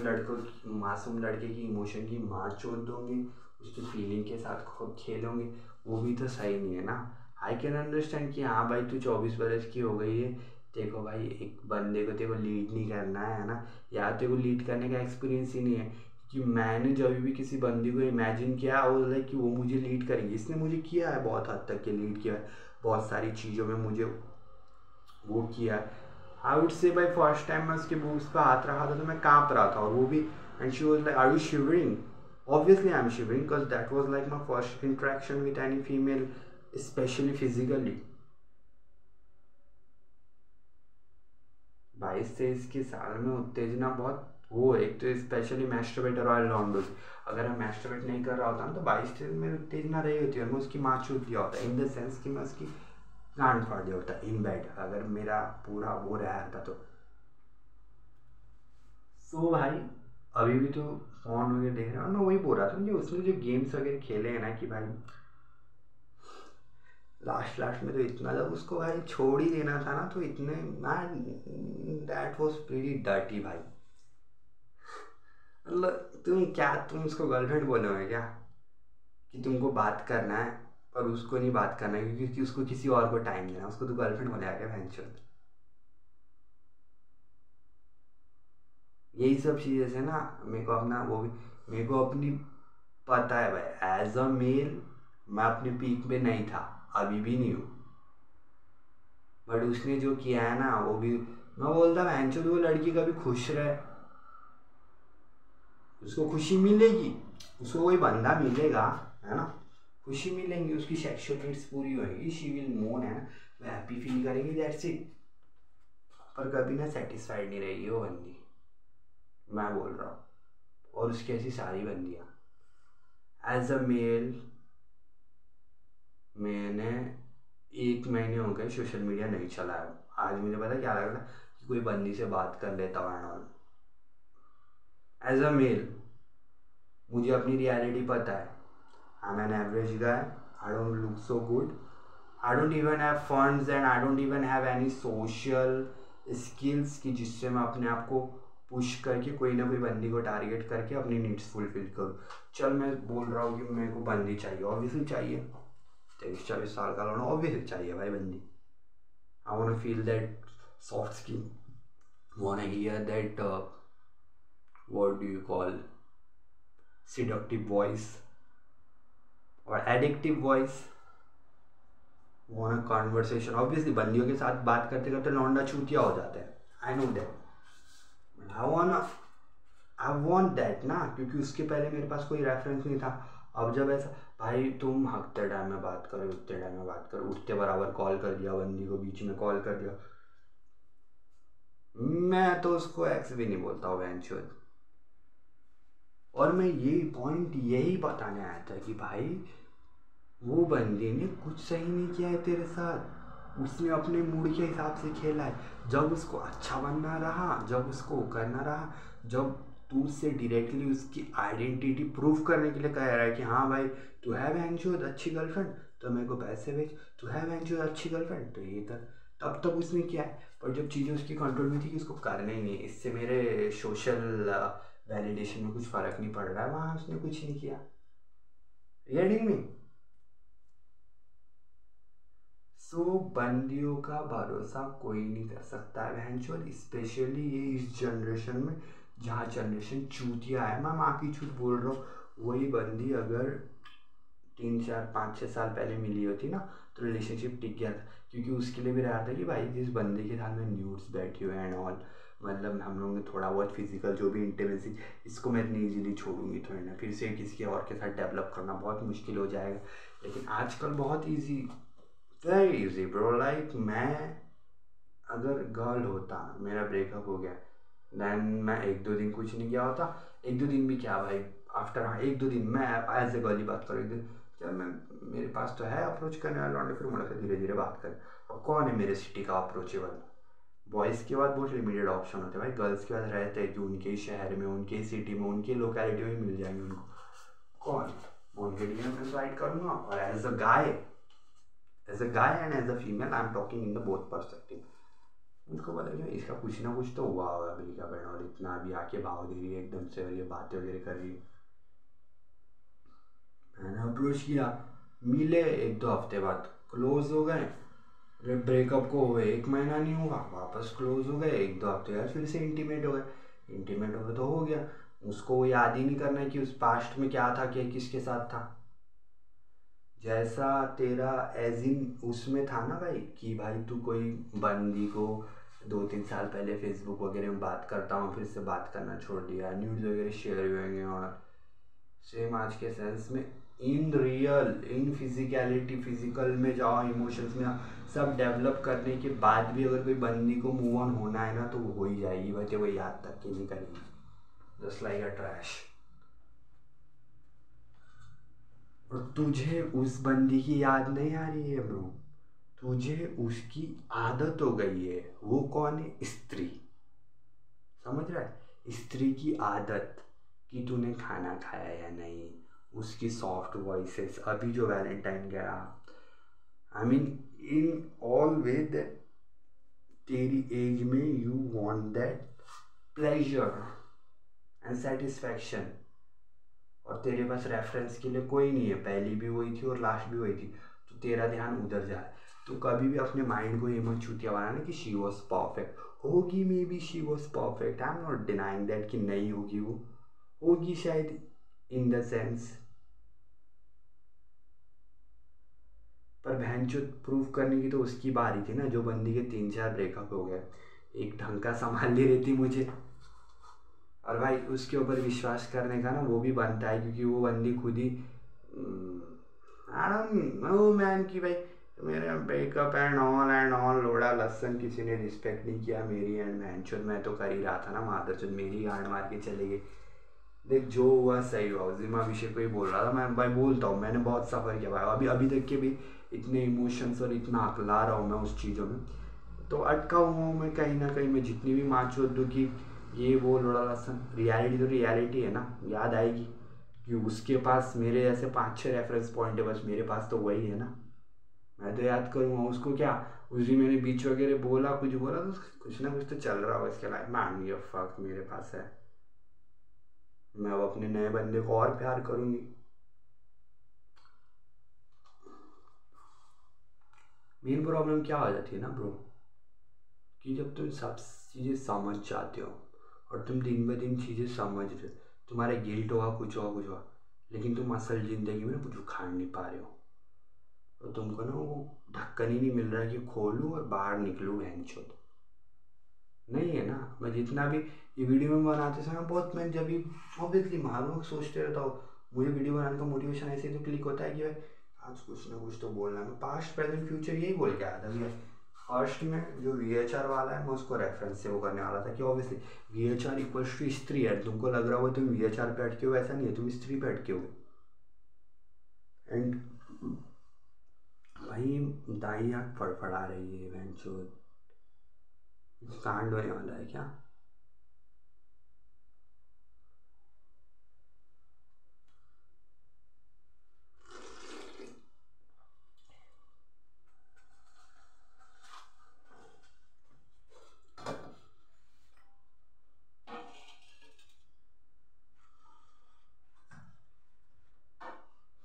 लड़के की इमोशन की मार चोट दोगे, उसकी फीलिंग के साथ खुद खेलोगे, वो भी तो सही नहीं है ना। आई कैन अंडरस्टैंड कि हाँ भाई तू 24 बरस की हो गई है, देखो भाई एक बंदे को तेरे को लीड नहीं करना है ना, या तेरे को लीड करने का एक्सपीरियंस ही नहीं है। कि मैंने जब भी किसी बंदी को इमेजिन किया वो लाइक कि वो मुझे लीड करेंगी, इसने मुझे किया है बहुत हद तक के लीड किया है, बहुत सारी चीज़ों में मुझे वो किया है। आई वुड से भाई फर्स्ट टाइम मैं उसके बूब्स पे हाथ रखा था तो मैं काँप रहा था, और वो भी, and she was like are you shivering, obviously I am shivering because that was like my first interaction with any female, specially physically. 22-23 के साल में उत्तेजना बहुत वो, एक तो स्पेशली मैस्टरबेटर ऑलराउंडर, अगर मैं मैस्टरबेट नहीं कर रहा होता ना तो 22-23 में उत्तेजना रही होती है और मैं उसकी माँ छूट दिया होता, इन द सेंस कि मैं उसकी गांड फाड़ दिया होता इन बेड, अगर मेरा पूरा वो रहा था तो। सो भाई अभी भी तो फोन वगैरह देख रहा हूँ, मैं वही बोल रहा था कि उसने जो गेम्स वगैरह खेले हैं ना कि भाई लास्ट लास्ट में तो इतना, जब उसको भाई छोड़ ही देना था ना तो इतने man, that was pretty dirty भाई। मतलब तुम उसको गर्लफ्रेंड बोलोगे क्या, कि तुमको बात करना है और उसको नहीं बात करना है क्योंकि उसको किसी और को टाइम देना, उसको तो गर्लफ्रेंड बोलेगा क्या भैंचोद। यही सब चीज़ें से ना मेरे को अपना वो भी, मेरे को अपनी पता है भाई एज अ मेल मैं अपने पीक पे नहीं था, अभी भी नहीं हूँ, बट उसने जो किया है ना वो भी, मैं बोलता भैंचोद वो लड़की कभी खुश रहे, उसको खुशी मिलेगी, उसको कोई बंदा मिलेगा है ना, खुशी मिलेंगी, उसकी सेक्सुअल नीड्स पूरी होएगी, शी विल मोन है ना, वो हैप्पी फील करेगी, दैट्स इट। पर कभी ना सेटिस्फाइड नहीं रहेगी वो बंदी, मैं बोल रहा हूँ, और उसकी ऐसी सारी बंदियाँ। एज अ मेल मैंने 1 महीने हो गए सोशल मीडिया नहीं चलाया, आज मुझे पता क्या लग रहा था कि कोई बंदी से बात कर लेता हूँ। एज अ मेल मुझे अपनी रियलिटी पता है, I am an average guy, I don't look so good, I don't even have funds and I don't even have any social skills कि जिससे मैं अपने आप को पुश करके कोई ना कोई बंदी को टारगेट करके अपनी नीड्स फुलफिल करूँ। चल मैं बोल रहा हूँ कि मेरे को बंदी चाहिए, ऑब्वियसली चाहिए, 23-24 साल का लौंडा, ऑब्वियसली चाहिए भाई बंदी। I want to feel that soft skin, want to hear that what do you call seductive voice और एडिक्टिव वॉइस, वो ना कॉन्वर्सेशन, ऑब्वियसली बंदियों के साथ बात करते करते लौंडा चूतिया हो जाता है, I know that, I want that ना, क्योंकि उसके पहले मेरे पास कोई रेफरेंस नहीं था। अब जब ऐसा भाई तुम हकते टाइम में बात करो, उठते टाइम में बात करो, उठते बराबर कॉल कर दिया बंदी को, बीच में कॉल कर दिया, मैं तो उसको एक्स भी नहीं बोलता हूँ वेंचुअल। और मैं यही पॉइंट यही बताने आया था कि भाई वो बंदे ने कुछ सही नहीं किया है तेरे साथ, उसने अपने मूड के हिसाब से खेला है, जब उसको अच्छा बनना रहा, जब उसको करना रहा, जब तू उससे डायरेक्टली उसकी आइडेंटिटी प्रूव करने के लिए कह रहा है कि हाँ भाई तू है वैंचोद अच्छी गर्लफ्रेंड तो मेरे को पैसे भेज, तू है वैंचोद अच्छी गर्लफ्रेंड तो ये कर, तब तक उसने किया है। पर जब चीज़ें उसकी कंट्रोल में थी कि उसको करना ही नहीं, इससे मेरे सोशल वैलिडेशन में कुछ फ़र्क नहीं पड़ रहा है, वहाँ उसने कुछ नहीं किया, रिगार्डिंग मी। सो बंदियों का भरोसा कोई नहीं कर सकता है बहनचोद, स्पेशली ये इस जनरेशन में जहाँ जनरेशन चूतिया है, मैं माँ की झूठ बोल रहा हूँ। वही बंदी अगर 3-4-5-6 साल पहले मिली होती ना तो रिलेशनशिप टिक गया था, क्योंकि उसके लिए भी रहा था कि भाई जिस बंदे के साथ में न्यूड्स बैठी हुए एंड ऑल, मतलब हम लोगों ने थोड़ा बहुत फिजिकल जो भी इंटीमेसी, इसको मैं इतनी ईजीली छोड़ूंगी थोड़ी ना, फिर से किसी और के साथ डेवलप करना बहुत मुश्किल हो जाएगा। लेकिन आजकल बहुत easy, very easy bro, like मैं अगर गर्ल होता, मेरा ब्रेकअप हो गया, देन मैं 1-2 दिन कुछ नहीं किया होता, 1-2 दिन भी क्या भाई, आफ्टर हाँ 1-2 दिन मैं एज ए गर्ल ही बात करूँ, 1 दिन क्या मैं, मेरे पास तो है अप्रोच करने वाला लौंडे, फिर मुड़ा धीरे धीरे बात करें। अब कौन है मेरे सिटी का अप्रोचेबल, बॉयज़ के बाद बहुत लिमिटेड ऑप्शन होते हैं भाई, गर्ल्स के बाद रहते हैं कि उनके ही शहर में, उनके ही सिटी में, उनके लोकेलिटी में मिल जाएंगे उनको, कौन? मोनगेडियन में स्वाइट करूँगा, और as a guy and as a female I am talking in the both perspective. मुझको पता है इसका कुछ ना कुछ तो हुआ होगा अमेरिका बहन, और इतना अभी आके भाव दे रही है एकदम से, और ये बातें वगैरह कर रही है। मैंने अप्रोच किया, मिले 1-2 हफ्ते बाद क्लोज हो गए। ब्रेकअप को 1 महीना नहीं हुआ, वापस क्लोज हो गए। 1-2 हफ्ते बाद फिर से इंटीमेट हो गए तो हो गया। उसको वो याद ही नहीं करना है कि उस पास्ट में क्या था, क्या किसके साथ था। जैसा तेरा एज इन उसमें था ना भाई, कि भाई तू कोई बंदी को 2-3 साल पहले फेसबुक वगैरह में बात करता हूँ, फिर से बात करना छोड़ दिया, न्यूज़ वगैरह शेयर हुए, और सेम आज के सेंस में in real, in physicality, physical में जाओ, इमोशंस में सब डेवलप करने के बाद भी अगर कोई बंदी को मूव ऑन होना है ना, तो वो हो ही जाएगी भाई, वो याद तक की नहीं करेगी, जस्ट लाइक अ ट्रैश। और तुझे उस बंदी की याद नहीं आ रही है ब्रो, तुझे उसकी आदत हो गई है। वो कौन है? स्त्री। समझ रहा है? स्त्री की आदत, कि तूने खाना खाया या नहीं, उसकी सॉफ्ट वॉइसेस। अभी जो वैलेंटाइन गया, I mean in all way that तेरी एज में you want that pleasure and satisfaction, और तेरे पास रेफरेंस के लिए कोई नहीं है, पहली भी वही थी और लास्ट भी वही थी, तो तेरा ध्यान उधर जा रहा है। तो कभी भी अपने माइंड को ये मत छूतिया बनाना कि शी वॉज परफेक्ट। होगी, maybe she was perfect, I am not denying that कि नहीं होगी, वो होगी शायद, इन द सेंस, पर बहनचोद प्रूव करने की तो उसकी बारी थी ना, जो बंदी के 3-4 ब्रेकअप हो गए, एक ढंग का संभाल ली रहती मुझे। और भाई उसके ऊपर विश्वास करने का ना वो भी बनता है, क्योंकि वो बंदी खुद ही आई डोंट नो मैन कि भाई मेरे ब्रेकअप एंड ऑल लोड़ा लसन, किसी ने रिस्पेक्ट नहीं किया मेरी, एंड बहनचोद मैं तो कर ही रहा था ना, मादरचोद मेरी गांड मार के चले गए। देख जो हुआ सही हुआ, उस दिन मैं अभिषेक को ही बोल रहा था, मैं भाई बोलता हूँ मैंने बहुत सफ़र किया भाई, अभी तक के भी इतने इमोशंस और इतना अकला रहा हूँ मैं उस चीज़ों में, तो अटका हुआ हूँ मैं कहीं ना कहीं। मैं जितनी भी माँ चोद दूँ कि ये वो लोड़ा लसन, रियलिटी तो रियलिटी है ना, याद आएगी कि उसके पास मेरे जैसे 5-6 रेफरेंस पॉइंट है, बस मेरे पास तो वही है ना, मैं तो याद करूँगा उसको। क्या उस दिन मैंने बीच वगैरह बोला, कुछ बोला तो कुछ ना कुछ तो चल रहा होगा इसके लाइफ में, आई एम फक मेरे पास है, मैं अब अपने नए बंदे को और प्यार करूँगी। मेन प्रॉब्लम क्या हो जाती है ना ब्रो, कि जब तुम सब चीज़ें समझ जाते हो, और तुम दिन ब दिन चीज़ें समझ रहे हो, तुम्हारा गिल्ट होगा, कुछ होगा, लेकिन तुम असल ज़िंदगी में ना कुछ उखाड़ नहीं पा रहे हो, तो तुमको ना वो ढक्कन ही नहीं मिल रहा है कि खोलूँ और बाहर निकलूँ, बहनचोद नहीं है ना। मैं जितना भी ये वीडियो में बनाते समय बहुत, मैं जब भी ऑब्वियसली मारूँ सोचते रहता हूँ, मुझे वीडियो बनाने का मोटिवेशन ऐसे तो क्लिक होता है कि भाई आज कुछ ना कुछ तो बोलना है। मैं पास्ट प्रेजेंट फ्यूचर यही बोल के आया था भैया। फर्स्ट में जो VHR वाला है मैं उसको रेफरेंस से वो करने वाला था कि ऑब्वियसली VHR इक्वल्स टू स्त्री है, तुमको लग रहा हो तुम VHR पे अटके हो, ऐसा नहीं है, तुम स्त्री पे अटके हो। एंड भाई दाई आँख फड़फड़ा रही है बहनचोद, कांड होने वाला है क्या?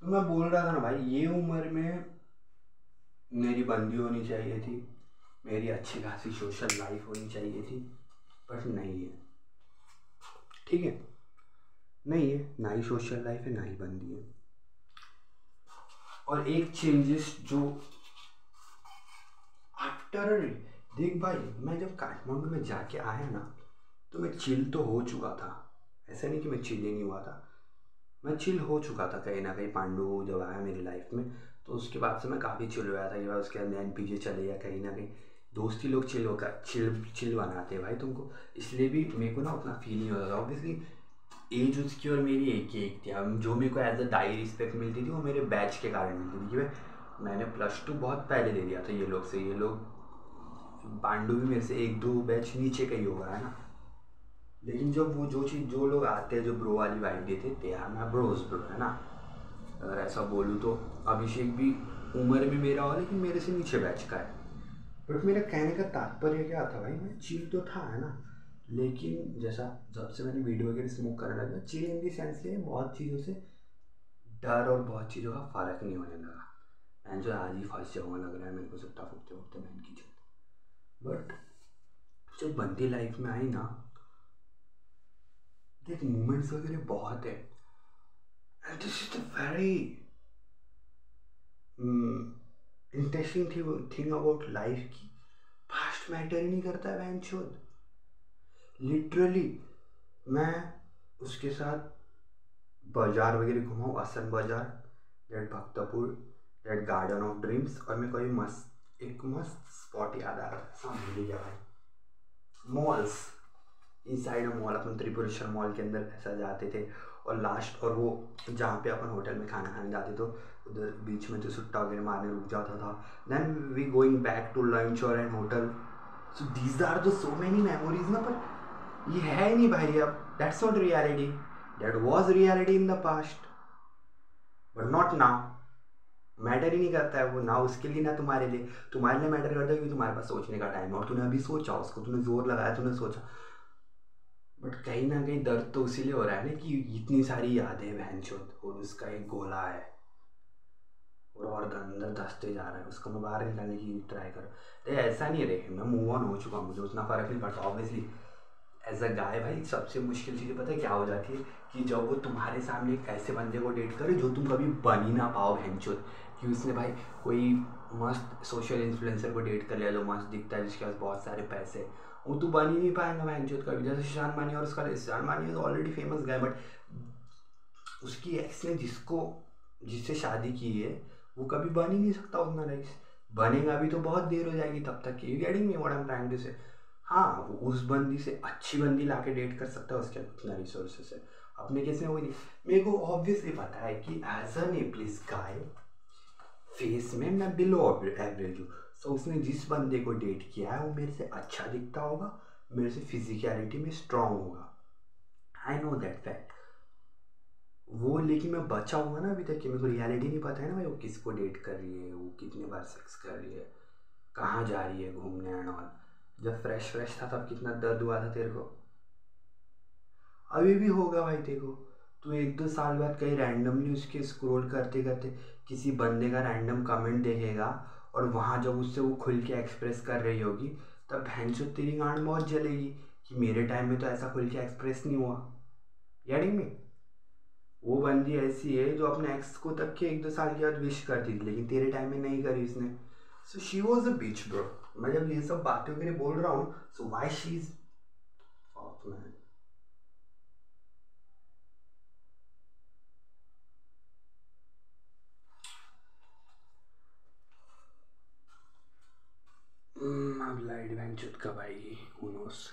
तो मैं बोल रहा था ना भाई, ये उम्र में मेरी बंदी होनी चाहिए थी, मेरी अच्छी खासी सोशल लाइफ होनी चाहिए थी, बट नहीं है। ठीक है, नहीं है, ना ही सोशल लाइफ है ना ही बंदी है। और एक चेंजेस जो आफ्टर, देख भाई मैं जब काठमांडू में जाके आया ना, तो मैं चिल तो हो चुका था, ऐसा नहीं कि मैं चिल ही नहीं हुआ था, मैं चिल हो चुका था कहीं ना कहीं। पांडु जब आया मेरी लाइफ में तो उसके बाद से मैं काफ़ी चिल हुआ था कि भाई उसके अंदर NPJ चले गया कहीं ना कहीं, दोस्ती लोग चिल होकर चिल बनाते हैं भाई तुमको, इसलिए भी मेरे को ना उतना फील नहीं होता था। ऑब्वियसली एज उसकी और मेरी एक ही एक थी, अब जो मेरे को एज अ दाई रिस्पेक्ट मिलती थी वो मेरे बैच के कारण मिलती थी, कि भाई मैंने +2 बहुत पहले दे दिया था ये लोग से, ये लोग पांडु भी मेरे से 1-2 बैच नीचे का ही होगा है ना। लेकिन जब वो जो चीज़ जो लोग आते हैं जो ब्रो वाली वाइब देते थे यार, मैं ब्रोज ब्रो है ना, अगर ऐसा बोलूँ तो अभिषेक भी उम्र में मेरा हो लेकिन मेरे से नीचे बैच का है। बट मेरा कहने का तात्पर्य क्या था भाई, मैं चिल तो था है ना, लेकिन जैसा जब से मैंने वीडियो वगैरह स्मोक करने लगा, चिल इन दी सेंस ये बहुत चीज़ों से डर और बहुत चीज़ों का फ़र्क नहीं होने लगा। मैं जो आज ही फंस जाऊँगा लग रहा है मेरे को सुट्टा फूकते फूकते बहन की चीज़। बट जब बंदी लाइफ में आई ना, देख मोमेंट्स वगैरह बहुत है, and this is the very interesting thing about life की पास्ट मैटर ही नहीं करता है बहन चोद। लिटरली मैं उसके साथ बाजार वगैरह घुमाऊँ, Asan Bazaar, date Bhaktapur, date garden of dreams, और मैं कोई मस्त एक मस्त स्पॉट याद आ रहा है सामने गया भाई, मॉल्स, इनसाइड मॉल, अपन त्रिपुरेश्वर मॉल के अंदर ऐसा जाते थे, और लास्ट और वो जहाँ पे अपन होटल में खाना खाने जाते तो उधर बीच में तो सुट्टा वगैरह मारने रुक जाता था, then we going back to lunch और an hotel. So these are the so many memories ना, पर ये है नहीं भाई अब, that's not reality, that was reality in the past but not now. Matter ही नहीं करता है वो ना उसके लिए ना तुम्हारे लिए मैटर करता है क्योंकि तुम्हारे पास सोचने का टाइम है और तूने अभी सोचा उसको, तूने जोर लगाया, तूने सोचा, बट कहीं ना कहीं दर्द तो इसीलिए हो रहा है ना कि इतनी सारी यादें बहनचोद, और उसका एक गोला है और अंदर धंसते जा रहा है, उसको मैं बाहर निकालने की ट्राई कर। तो ऐसा नहीं है, देखे मैं मूव ऑन हो चुका हूँ, मुझे उतना फ़र्क नहीं पड़ता ऑब्वियसली एज अ गाय। भाई सबसे मुश्किल चीज़ पता है क्या हो जाती है कि जब वो तुम्हारे सामने एक ऐसे बंदे को डेट करे जो तुम कभी बन ही ना पाओ बहनचोद, कि उसने भाई कोई मस्त सोशल इन्फ्लुएंसर को डेट कर लिया जो मस्त दिखता है, जिसके पास बहुत सारे पैसे, वो तू बन ही नहीं पाएगा बहनचोद कभी। जैसे ईशान मानी, और उसका ईशान मानी is already famous guy, but उसकी एक्स ने जिससे शादी की है वो कभी बन ही नहीं सकता उतना लाइक्स, बनेगा भी तो बहुत देर हो जाएगी तब तक। You getting me what I am trying to say? हाँ वो उस बंदी से अच्छी बंदी ला के डेट कर सकता है, उसके उतना रिसोर्सेस है, अपने केस में वो नहीं। मेरे को ऑब्वियसली पता है कि एज अ नेपलिस गाय फेस में मैं बिलो एवरेज हूँ, सो उसने जिस बंदे को डेट किया है वो मेरे से अच्छा दिखता होगा, मेरे से फिजिकलिटी में स्ट्रांग होगा, आई नो दैट फैक्ट। वो लेकिन मैं बचा हुआ ना अभी तक कि मेरे को रियलिटी नहीं पता है ना भाई, वो किसको डेट कर रही है, वो कितने बार सेक्स कर रही है, कहाँ जा रही है घूमने एंड ऑल। जब फ्रेश था तब कितना दर्द हुआ था तेरे को, अभी भी होगा भाई तेरे को। तू 1-2 साल बाद कहीं रैंडमली उसके स्क्रॉल करते करते किसी बंदे का रैंडम कमेंट देखेगा, और वहाँ जब उससे वो खुल के एक्सप्रेस कर रही होगी तब भैंसो तेरी गांड बहुत जलेगी कि मेरे टाइम में तो ऐसा खुल के एक्सप्रेस नहीं हुआ। यानी में वो बंदी ऐसी है जो अपने एक्स को तक के 1-2 साल के बाद विश करती थी, लेकिन तेरे टाइम में नहीं करी उसने। So she was a beach bro. मैं जब ये सब बातें वगैरह बोल रहा हूँ, सो वाई शी इज मैन। अब लाइट वेंचुत कब आएगी, हू नोस।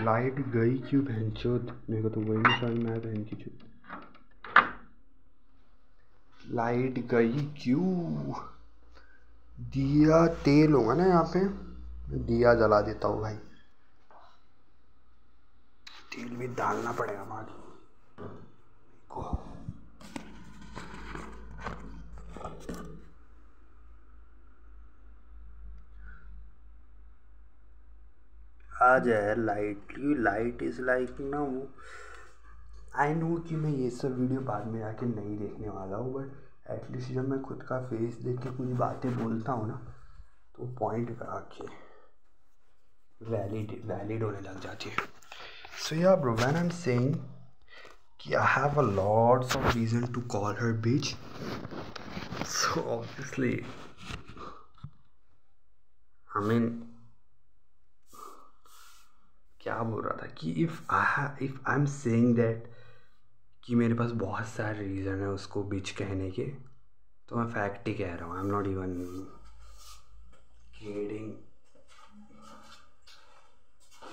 लाइट गई क्यों बहनचोद, मेरे को तो वही नहीं समझ में आया बहन की चोद, लाइट गई क्यों? दिया तेल होगा ना यहाँ पे, दिया जला देता हूँ भाई, तेल भी डालना पड़ेगा माँ को। आ जाए लाइट इज़ लाइक ना वो, आई नो कि मैं ये सब वीडियो बाद में आके नहीं देखने वाला हूँ, बट एटलीस्ट जब मैं खुद का फेस देख के कुछ बातें बोलता हूँ ना तो पॉइंट पे आके वैलिड होने लग जाती है। So yeah bro, when I am saying कि I have a lots of reason to call her bitch, so obviously I mean क्या बोल रहा था कि if I am saying that कि मेरे पास बहुत सारे रीज़न है उसको बिच कहने के, तो मैं फैक्ट ही कह रहा हूँ। आई एम नॉट इवन किडिंग।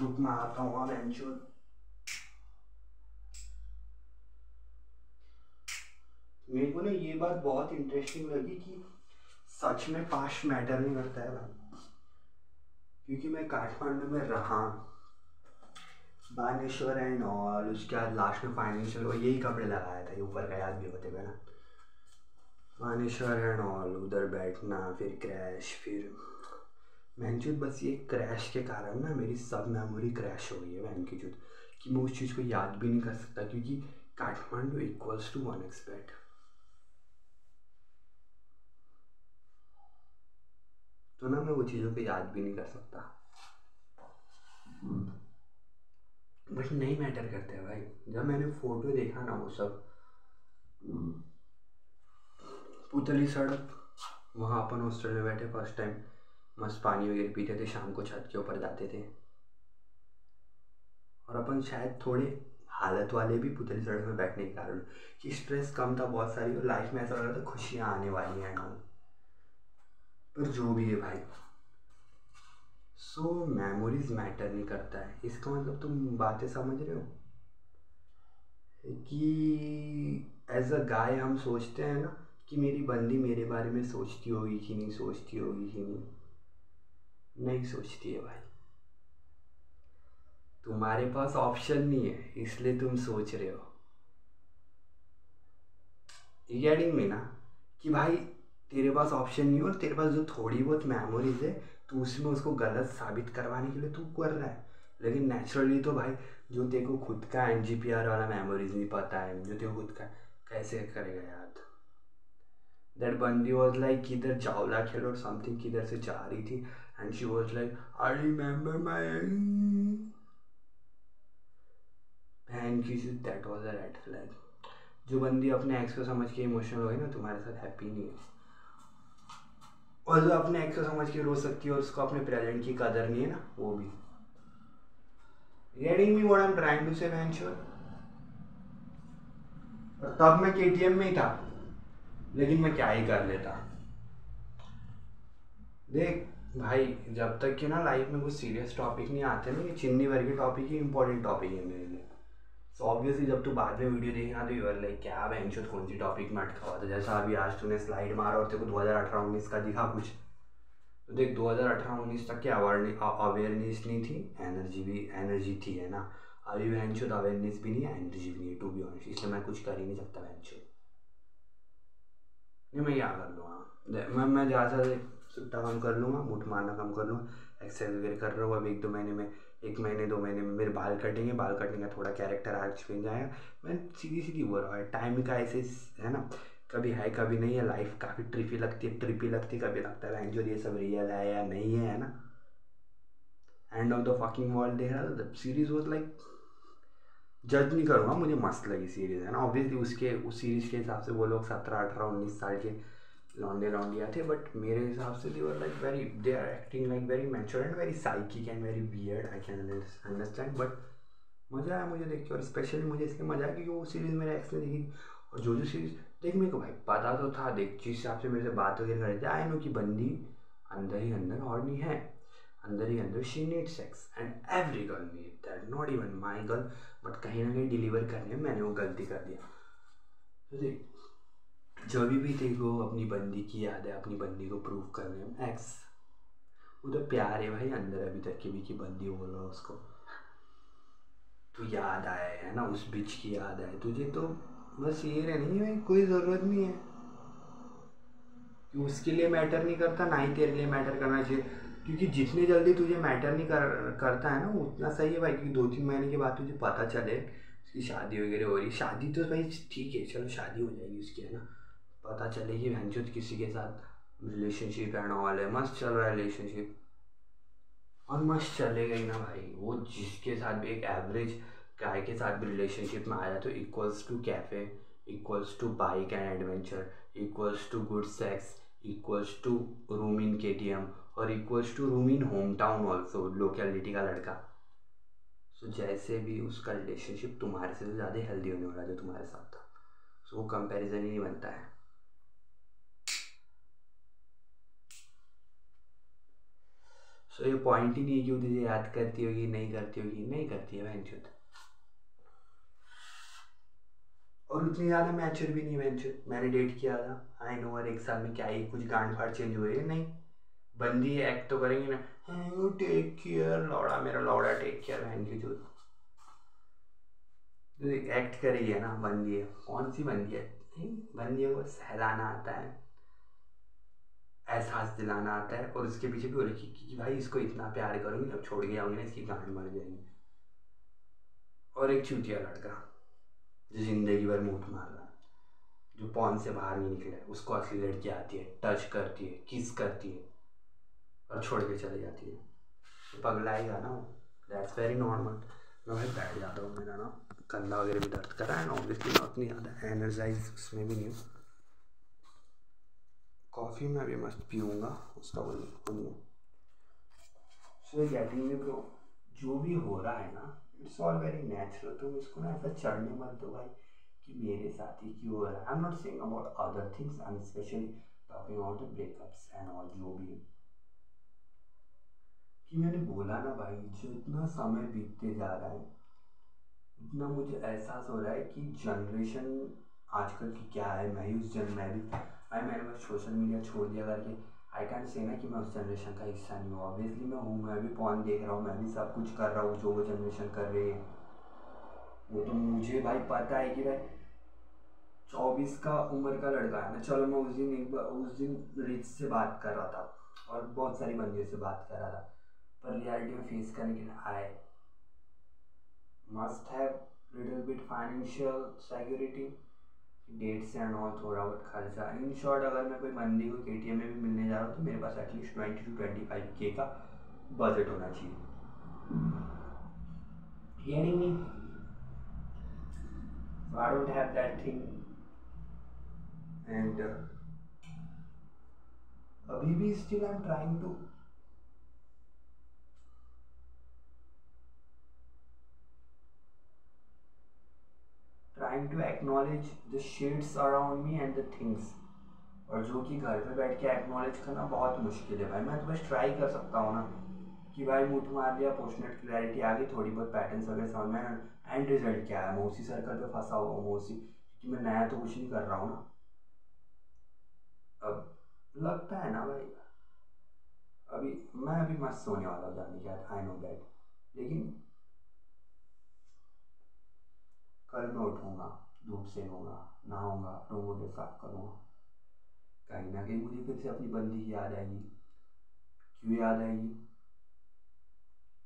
रुक मैं आता हूँ और एंश्योर। मेरे को ना ये बात बहुत इंटरेस्टिंग लगी कि सच में पास्ट मैटर नहीं करता है भाई, क्योंकि मैं काठमांडू में रहा, बानेश्वर एंड ऑल, उसके बाद लास्ट में फाइनेंशियल और यही कपड़े लगाया था, ये ऊपर का याद भी होते ना, बानेश्वर एंड ऑल, उधर बैठना, फिर क्रैश, फिर मैंचुत बस ये क्रैश के कारण ना मेरी सब मेमोरी क्रैश हो गई है बहन की जुत, कि मैं उस चीज़ को याद भी नहीं कर सकता, क्योंकि Kathmandu equals to one expect. तो ना मैं वो चीज़ों को याद भी नहीं कर सकता, बट नहीं मैटर करते हैं भाई। जब मैंने फ़ोटो देखा ना वो सब, पुतली सड़क, वहाँ अपन हॉस्टल में बैठे फर्स्ट टाइम, मस्त पानी वगैरह पीते थे, शाम को छत के ऊपर जाते थे, और अपन शायद थोड़े हालत वाले भी पुतली सड़क में बैठने के कारण, कि स्ट्रेस कम था बहुत सारी, और लाइफ में ऐसा लग रहा था खुशियाँ आने वाली हैं। पर जो भी है भाई, सो मेमोरीज मैटर नहीं करता है, इसका मतलब तुम बातें समझ रहे हो कि एज अ गाय हम सोचते हैं ना कि मेरी बंदी मेरे बारे में सोचती होगी कि नहीं, सोचती होगी कि नहीं, नहीं सोचती है भाई। तुम्हारे पास ऑप्शन नहीं है, इसलिए तुम सोच रहे हो। गेटिंग में ना, कि भाई तेरे पास ऑप्शन नहीं है, और तेरे पास जो थोड़ी बहुत मेमोरीज है, तो उसमें उसको गलत साबित करवाने के लिए तू कर रहा है। लेकिन नेचुरली तो भाई, जो तेरे को खुद का NGPR वाला मेमोरीज नहीं पता है, जो तेरे को खुद का, कैसे करेगा याद। दैट बंदी वॉज लाइक किधर चावला खेल और समथिंग किधर से जा रही थी, and she was like I remember my, बहन की, that was a red flag. जो बंदी अपने एक्स को समझ के इमोशनल हो गई ना, तुम्हारे साथ हैप्पी नहीं है। और जो अपने एक्स को समझ के रो सकती है और उसको अपने प्रेजेंट की कदर नहीं है ना, वो भी। Getting me what I am trying to say venture. और तब मैं KTM में ही था, लेकिन मैं क्या ही कर लेता। देख भाई, जब तक कि ना लाइफ में कुछ सीरियस टॉपिक नहीं आते ना, ये चिन्नी भर के टॉपिक ही इंपॉर्टेंट टॉपिक है मेरे लिए। सो ऑब्वियसली जब तू बाद में वीडियो देखेगा तो यूर लाइक क्या बेंचो कौन सी टॉपिक में अटका हुआ था। जैसा अभी आज तूने स्लाइड मारा और तेरे को 2018-19 का दिखा कुछ, तो देख 2018-19 तक की अवेयरनेस नहीं थी, एनर्जी थी, है ना। अभी बेंचो अवेयरनेस भी नहीं है, एनर्जी भी नहीं है, टू बी ऑनेस्ट, इसलिए मैं कुछ कर ही नहीं सकता बेंचो। नहीं मैं क्या कर लूँगा, मैं ज़्यादा से सुट्टा काम कर लूँगा, मुठ मारना काम कर लूँगा, एक्सरसाइज वगैरह कर रहा हूँ। अब 1-2 महीने में, 1 महीने 2 महीने में मेरे बाल कटेंगे, बाल कटने का थोड़ा कैरेक्टर आज चेंज आएगा। मैं सीधी सीधी बोल रहा हूँ, टाइम का ऐसे है ना, कभी है कभी नहीं है। लाइफ काफ़ी ट्रिपी लगती है, कभी लगता है जो ये सब रियल है या नहीं है ना। End of the fucking world देख रहा था, सीरीज वॉज लाइक, जज नहीं करूँगा, मुझे मस्त लगी सीरीज़, है ना। ऑब्वियसली उसके उस सीरीज़ के हिसाब से वो लोग 17-18-19 साल के लौंडे लौंडिया थे, बट मेरे हिसाब से they were like very, they are acting like very mature and very psychic and very weird, I can understand. But मज़ा आया मुझे देख के, और स्पेशली मुझे इसलिए मज़ा आया क्योंकि वो सीरीज़ मेरे एक्स ने देखी। और जो सीरीज़ देख, मेरे को भाई पता तो था, देख जिस हिसाब से मेरे से बात वगैरह कर रहे थे, आई नो कि बंदी अंदर ही अंदर हॉर्नी है, अंदर ही अंदर she need sex and every girl need that, not even my girl. But कहीं ना कहीं डिलीवर करने में मैंने वो गलती कर दिया। तो देख, जब भी देखो अपनी बंदी की याद है, अपनी बंदी को प्रूव करने में, एक्स वो तो प्यार है भाई अंदर अभी तक की भी, कि बंदी बोल रहा उसको तो याद आया है ना, उस बीच की याद आए तुझे, तो बस ये रहनी भाई, कोई ज़रूरत नहीं है कि उसके लिए मैटर नहीं करता, ना ही तेरे लिए मैटर करना चाहिए। क्योंकि जितनी जल्दी तुझे मैटर नहीं करता है ना, वो उतना सही है भाई। क्योंकि 2-3 महीने के बाद तुझे पता चले उसकी शादी वगैरह हो रही, शादी तो भाई ठीक है, चलो शादी हो जाएगी उसकी, है ना। पता चले कि भैंचोद किसी के साथ रिलेशनशिप एंड ऑल है, मस्त चल रहा है रिलेशनशिप, और मस्त चलेगा ही ना भाई। वो जिसके साथ भी एक एवरेज गाय के साथ भी रिलेशनशिप में आया, तो equals to cafe, equals to bike and adventure, equals to good sex, equals to room in KTM, और equals to room in home town also, locality का लड़का। सो जैसे भी उसका रिलेशनशिप तुम्हारे से तो ज़्यादा हेल्दी होने वाला जो तुम्हारे साथ था, सो वो कंपैरिजन ही नहीं बनता है। सो ये पॉइंट ही नहीं है कि वो तुझे याद करती होगी, नहीं करती होगी, नहीं करती है बहनचोद। और उतनी ज़्यादा मैच्योर भी नहीं बहनचोद। मैंने डेट किया था, आई नो, और एक साल में क्या ही कुछ गांड फाड़ चेंज हुए है, नहीं। बंदी है, एक्ट तो करेंगे ना, टेक केयर लौड़ा, मेरा लौड़ा टेक केयर, बहन की जो एक्ट करेगी है ना। बंदी है, कौन सी बंदी है? बंदी है, वो सहलाना आता है, एहसास दिलाना आता है, और उसके पीछे भी बोले कि भाई इसको इतना प्यार करूँगी, जब छोड़ के आऊँगी ना इसकी गांड मर जाएगी। और एक चूतिया लड़का जो जिंदगी भर मूठ मार रहा है, जो पॉन से बाहर नहीं निकला है, उसको असली लड़की आती है, टच करती है, किस करती है, और छोड़ के चली जाती है, तो पगलाएगा ना वो। That's very normal. मैं भाई बैठ जाता हूँ, मेरा ना कंधा वगैरह भी दर्द कर रहा है ना, ऑब्वियसली मैं उतनी ज़्यादा एनर्जाइज उसमें भी नहीं हूँ। कॉफ़ी मैं भी मस्त पीऊँगा, उसका वो नहीं है। सो गेटिंग में ब्रो, जो भी हो रहा है ना, इट्स ऑल वेरी नेचुरल। तुम इसको ना ऐसा चढ़ने मत दो भाई कि मेरे साथ ही क्यों हो रहा है। आई am not saying about other things, I am specially talking about the breakups and all, जो भी है। कि मैंने बोला ना भाई, जितना समय बीतते जा रहा है उतना मुझे एहसास हो रहा है कि जनरेशन आजकल की क्या है। मैं ही उस जन मैं भी भाई, मैंने बस सोशल मीडिया छोड़ दिया करके आई कैंट से ना कि मैं उस जनरेशन का हिस्सा नहीं हूँ। ऑब्वियसली मैं हूँ, मैं भी पॉन देख रहा हूँ, मैं भी सब कुछ कर रहा हूँ जो वो जनरेशन कर रही है। वो तो मुझे भाई पता है कि भाई 24 का उम्र का लड़का है ना, चलो मैं उस दिन रिच से बात कर रहा था और बहुत सारी बंदियों से बात कर रहा था, पर रियलिटी में फेस करने के लिए I must have little bit financial security, dates and all, थोड़ा बहुत खर्चा। इन शॉर्ट, अगर मैं कोई बंदी को KTM में भी मिलने जा रहा हूँ तो मेरे पास एटलीस्ट 20 to 25K का बजट होना चाहिए। Hearing me? So I don't have that thing, and अभी भी still I'm trying to acknowledge the shades around me and the things, और जो कि घर पे बैठ के एक्नॉलेज करना बहुत मुश्किल है भाई। मैं तो बस ट्राई कर सकता हूँ ना कि भाई मुठ मार दिया, पोस्टनेट क्लैरिटी आ गई, थोड़ी बहुत पैटर्न्स वगैरह समझ में, एंड रिजल्ट क्या है, मैं उसी सर्कल पे फंसा हुआ हूँ, उसी कि मैं नया तो कुछ नहीं कर रहा हूँ ना। अब लगता है ना भाई, अभी मैं अभी मस्त सोने वाला हूँ जाने के बाद, आई नो दैट, लेकिन कल मैं उठूँगा, धूप सेकूँगा, नहाऊँगा, रूम वगैरह साफ करूँगा, कहीं ना कहीं मुझे फिर से अपनी बंदी की याद आएगी। क्यों याद आएगी?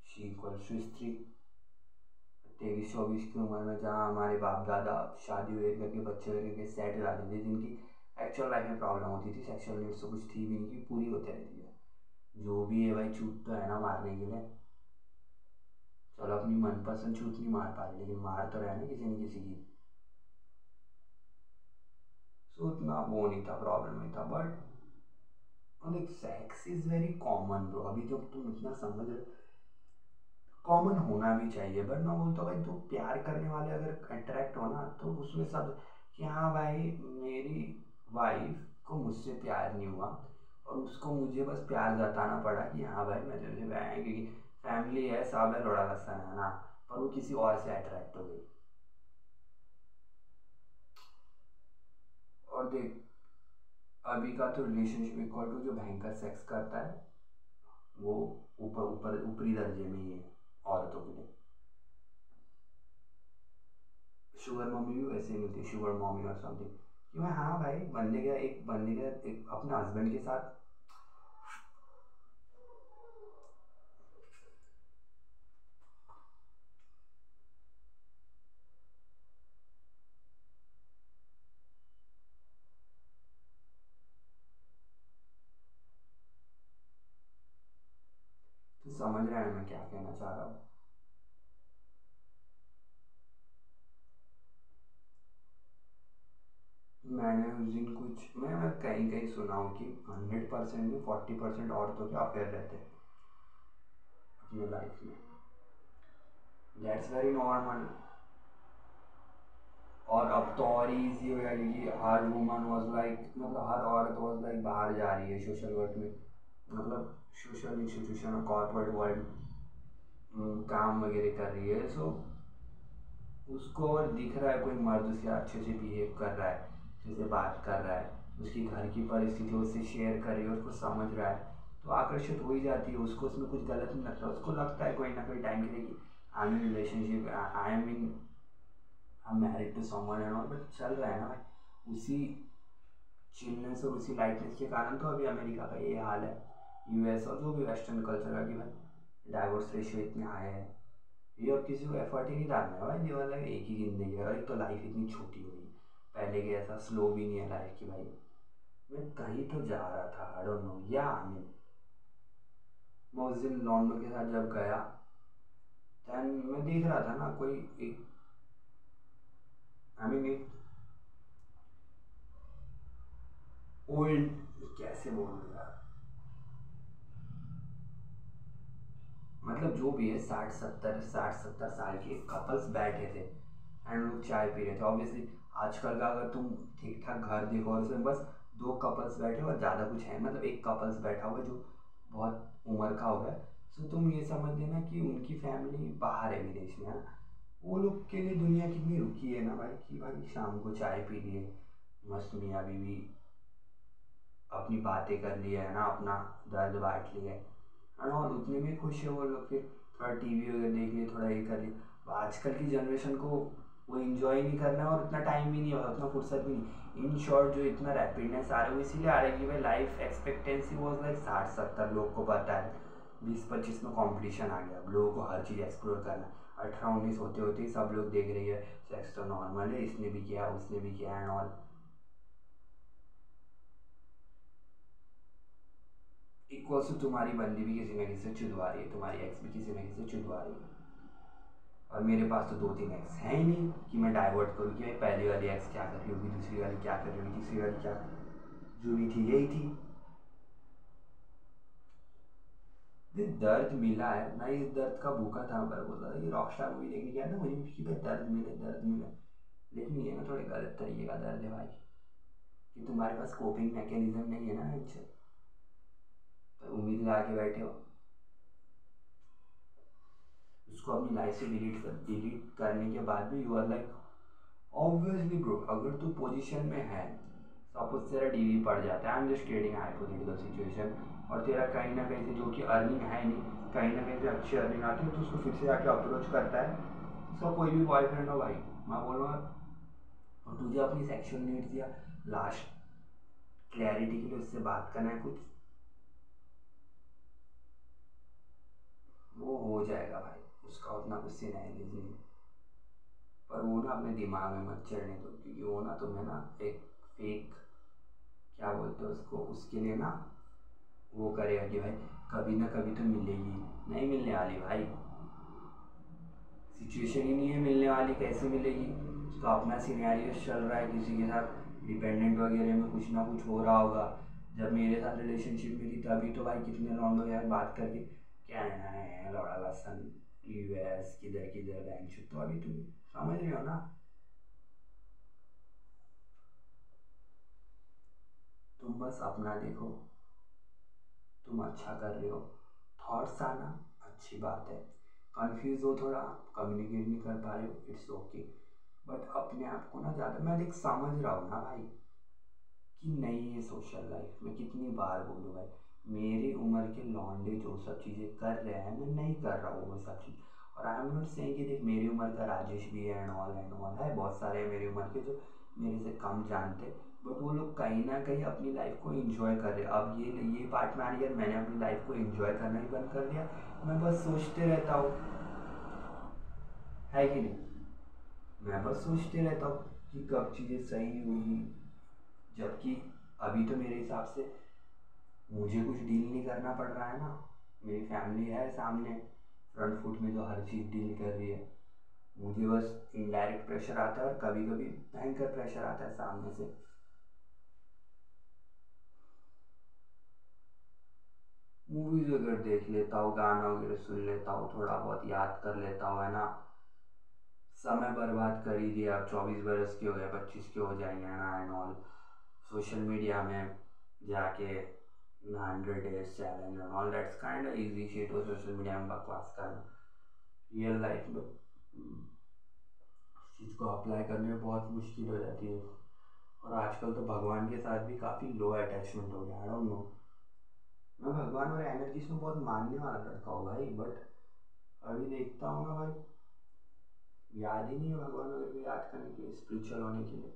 शी इक्वल्स टू स्त्री। 23-24 की उम्र में जहाँ हमारे बाप दादा शादी वगैरह करके बच्चे वगैरह के सेट हो जाते थे, जिनकी एक्चुअल लाइफ में प्रॉब्लम होती थी, सेक्सुअल नीड्स तो कुछ थी भी नहीं कि पूरी होते रहती है। जो भी है भाई, छूट तो है ना मारने के लिए। चलो अपनी मनपसंद छूट नहीं मार पा रहे, लेकिन मार तो रहे ना किसी न किसी की। सो उतना वो नहीं था, प्रॉब्लम नहीं था, बट देख, sex is very common bro. अभी जब तुम इतना समझ रहे, कॉमन होना भी चाहिए, बट मैं बोलता हूँ भाई, तो प्यार करने वाले अगर अट्रैक्ट हो ना, तो उसमें सब कि हाँ भाई मेरी वाइफ को मुझसे प्यार नहीं हुआ और उसको मुझे बस प्यार जताना पड़ा कि हाँ भाई मैं तेरे से प्यार है, क्योंकि फैमिली है, सब है, लोड़ा लसन है ना, पर वो किसी और से अट्रैक्ट हो गई। और देख, अभी का तो रिलेशनशिप इक्वल टू जो भयंकर सेक्स करता है वो ऊपर ऊपर ऊपरी दर्जे में ही है औरतों के लिए। शुगर मम्मी भी वैसे ही मिलती है, शुगर मम्मी और समथिंग, कि मैं हाँ भाई, बंदे का एक अपने हस्बैंड के साथ तो समझ रहा है मैं क्या कहना चाह रहा हूँ। मैंने उस दिन कुछ मैं कहीं कहीं सुना हूँ कि 100% में 40% औरतों के अफेयर रहते हैं अपने लाइफ में। That's very normal. और अब तो और ईजी हो गया क्योंकि हर वुमन वाज लाइक, मतलब हर औरत वाज लाइक बाहर जा रही है सोशल वर्क में, मतलब सोशल इंस्टीट्यूशन और कॉर्पोरेट वर्ल्ड काम वगैरह कर रही है। सो उसको और दिख रहा है कोई मर्द उससे अच्छे से बिहेव कर रहा है, अच्छे से बात कर रहा है, उसकी घर की परिस्थिति उससे शेयर कर रही है, उसको समझ रहा है, तो आकर्षित हो ही जाती है। उसको उसमें कुछ गलत नहीं लगता, उसको लगता है कोई ना कोई टाइम के लिए कि I am in relationship, I am in, I am married to someone and all, but चल रहा है ना भाई। उसी चिलनेस और उसी लाइटनेस के कारण तो अभी अमेरिका का ये हाल है, यूएस और जो भी वेस्टर्न कल्चर का, कि भाई डाइवोर्स रेशियो इतने हाई है। ये अब किसी को एफर्ट ही नहीं डालना है भाई, ये वाला एक ही ज़िंदगी है और एक तो लाइफ इतनी छोटी हो गई, पहले के ऐसा स्लो भी नहीं है लाइफ की भाई। मैं कहीं तो जा रहा था, आई डोंट नो, या आई मीन मैं उस दिन लॉन्डो के साथ जब गया, दैन मैं देख रहा था ना कोई एक, आई मीन एक ओल्ड, कैसे बोलूँ यार, मतलब जो भी है 60 70 साल के कपल्स बैठे थे एंड लोग चाय पी रहे थे। ऑब्वियसली आजकल का अगर तुम ठीक ठाक घर देखो और उसमें बस दो कपल्स बैठे और ज़्यादा कुछ है, मतलब एक कपल्स बैठा हुआ है जो बहुत उम्र का हो गया। सो तुम ये समझ लेना कि उनकी फैमिली बाहर है, विदेश में है ना। वो लोग के लिए दुनिया कितनी रुकी है ना भाई, कि भाई शाम को चाय पी लिए, मस्त मियाँ बीवी अपनी बातें कर ली है ना, अपना दर्द बांट लिया है ना, और उतने में खुश है वो लोग। फिर थोड़ा टीवी वगैरह देख लिए, थोड़ा ये कर लिया। आजकल की जनरेशन को वो इन्जॉय नहीं करना और उतना टाइम भी नहीं है, उतना फुर्सत भी नहीं। इन शॉर्ट जो इतना रैपिडनेस आ रहा है वो इसीलिए आ रहा है कि भाई लाइफ एक्सपेक्टेंसी वॉज लाइक 60 70, लोग को पता है 20 25 में कंपटीशन आ गया, अब लोगों को हर चीज़ एक्सप्लोर करना है। 18 19 होते होते ही सब लोग देख रही है सेक्स तो नॉर्मल है, इसने भी किया उसने भी किया एंड ऑल। इक्वल्स टू तुम्हारी बंदी भी किसी न किसी से चुदवा रही है, तुम्हारी एक्स भी किसी न किसी से चुदवा रही है। और मेरे पास तो 2 3 एक्स हैं ही नहीं कि मैं डाइवर्ट करूँ कि भाई पहली वाली एक्स क्या कर रही होगी, दूसरी वाली क्या कर रही होगी, तीसरी वाली क्या, जो भी थी यही थी। ये दर्द मिला है, मैं इस दर्द का भूखा था, पर बोल रहा था ये रॉकस्टार मूवी देखने गया ना मुझे कि भाई दर्द मिले दर्द मिले, लेकिन ये ना थोड़े गलत तरीके का दर्द है भाई, कि तुम्हारे पास कोपिंग मैकेनिज्म नहीं है ना इनसे, तो उम्मीद लगा के बैठे हो। उसको अपनी लाइफ से डिलीट करने के बाद भी you are like, obviously bro, अगर तू पोजीशन में है, सपोज तेरा डीवी पड़ जाता है, I am just creating hypothetical situation, और तेरा कहीं ना कहीं से जो कि अर्निंग है नहीं, कहीं ना कहीं से अच्छी अर्निंग आती है, तो उसको फिर से जाके अप्रोच करता है, उसका कोई भी बॉयफ्रेंड हो भाई, मैं बोलूँगा, और तुझे अपनी सेक्शुअल नीड्स या लास्ट क्लैरिटी के लिए उससे बात करना है कुछ, वो हो जाएगा भाई, उसका उतना कुछ सिनेरियोज नहीं है। पर वो ना अपने दिमाग में मत चढ़ने दो, क्योंकि वो ना तुम्हें ना एक फेक, क्या बोलते हैं उसको, उसके लिए ना वो करेगा कि भाई कभी ना कभी तो मिलेगी, नहीं मिलने वाली भाई, सिचुएशन ही नहीं है मिलने वाली, कैसे मिलेगी। उसका अपना सिनेरियो चल रहा है किसी के साथ, डिपेंडेंट वगैरह में कुछ ना कुछ हो रहा होगा। जब मेरे साथ रिलेशनशिप में थी तभी तो भाई कितने लौंडों यार बात करके क्या है लौड़ा लसन, यूएस किधर किधर बैंक, तो अभी तुम समझ रहे हो ना। तुम बस अपना देखो, तुम अच्छा कर रहे हो, थॉट्स आना अच्छी बात है, कंफ्यूज हो थोड़ा, कम्युनिकेट नहीं कर पा रहे हो, इट्स ओके, बट अपने आप को ना ज़्यादा, मैं देख समझ रहा हूँ ना भाई कि नहीं है सोशल लाइफ में, कितनी बार बोलूँ भाई, मेरी उम्र के लौंडे जो सब चीज़ें कर रहे हैं मैं नहीं कर रहा हूँ वो सब चीज़। और आई एम नॉट सेइंग कि देख मेरी उम्र का राजेश भी है एंड ऑल है, बहुत सारे हैं मेरी उम्र के जो मेरे से कम जानते, बट वो लोग कहीं ना कहीं अपनी लाइफ को इंजॉय कर रहे हैं। अब ये पार्ट में आ रही है, मैंने अपनी लाइफ को इंजॉय करना ही बंद कर दिया, मैं बस सोचते रहता हूँ, है कि नहीं, मैं बस सोचते रहता हूँ कि कब चीज़ें सही होगी, जबकि अभी तो मेरे हिसाब से मुझे कुछ डील नहीं करना पड़ रहा है ना, मेरी फैमिली है सामने फ्रंट फुट में जो हर चीज़ डील कर रही है, मुझे बस इनडायरेक्ट प्रेशर आता है और कभी कभी भयंकर प्रेशर आता है सामने से, मूवीज वगैरह देख लेता हूँ, गाना वगैरह सुन लेता हूँ, थोड़ा बहुत याद कर लेता हूँ, है ना। समय बर्बाद कर ही दिया, अब 24 बरस के हो गए, 25 के हो जाएंगे, है ना, एंड ऑल। सोशल मीडिया में जाके 100 days challenge and all that's kind of easy shit हो सोशल मीडिया में बकवास करना। रियल लाइफ में चीज़ को अप्लाई करने में बहुत मुश्किल हो जाती है। और आजकल तो भगवान के साथ भी काफ़ी लो अटैचमेंट हो गया, आई डोंट नो। मैं भगवान और एनर्जीज में बहुत मानने वाला लड़का हूँ भाई, बट अभी देखता हूँ ना भाई, याद ही नहीं है भगवान वगैरह को याद करने के लिए, स्पिरिचुअल होने के लिए।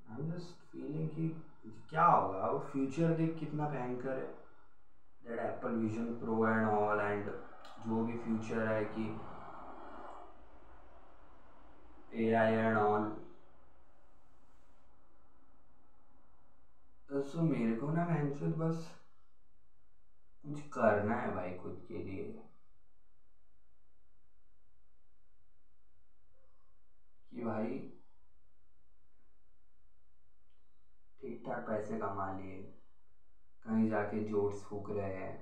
आई एम जस्ट फीलिंग कि क्या होगा अब, फ्यूचर देख कितना भयंकर है, that Apple vision pro and all, and जो भी फ्यूचर है कि AI एंड ऑल। तो सो मेरे को ना मैंने बस कुछ करना है भाई खुद के लिए, कि भाई ठीक ठाक पैसे कमा लिए, कहीं जाके जोट्स फूक रहे हैं।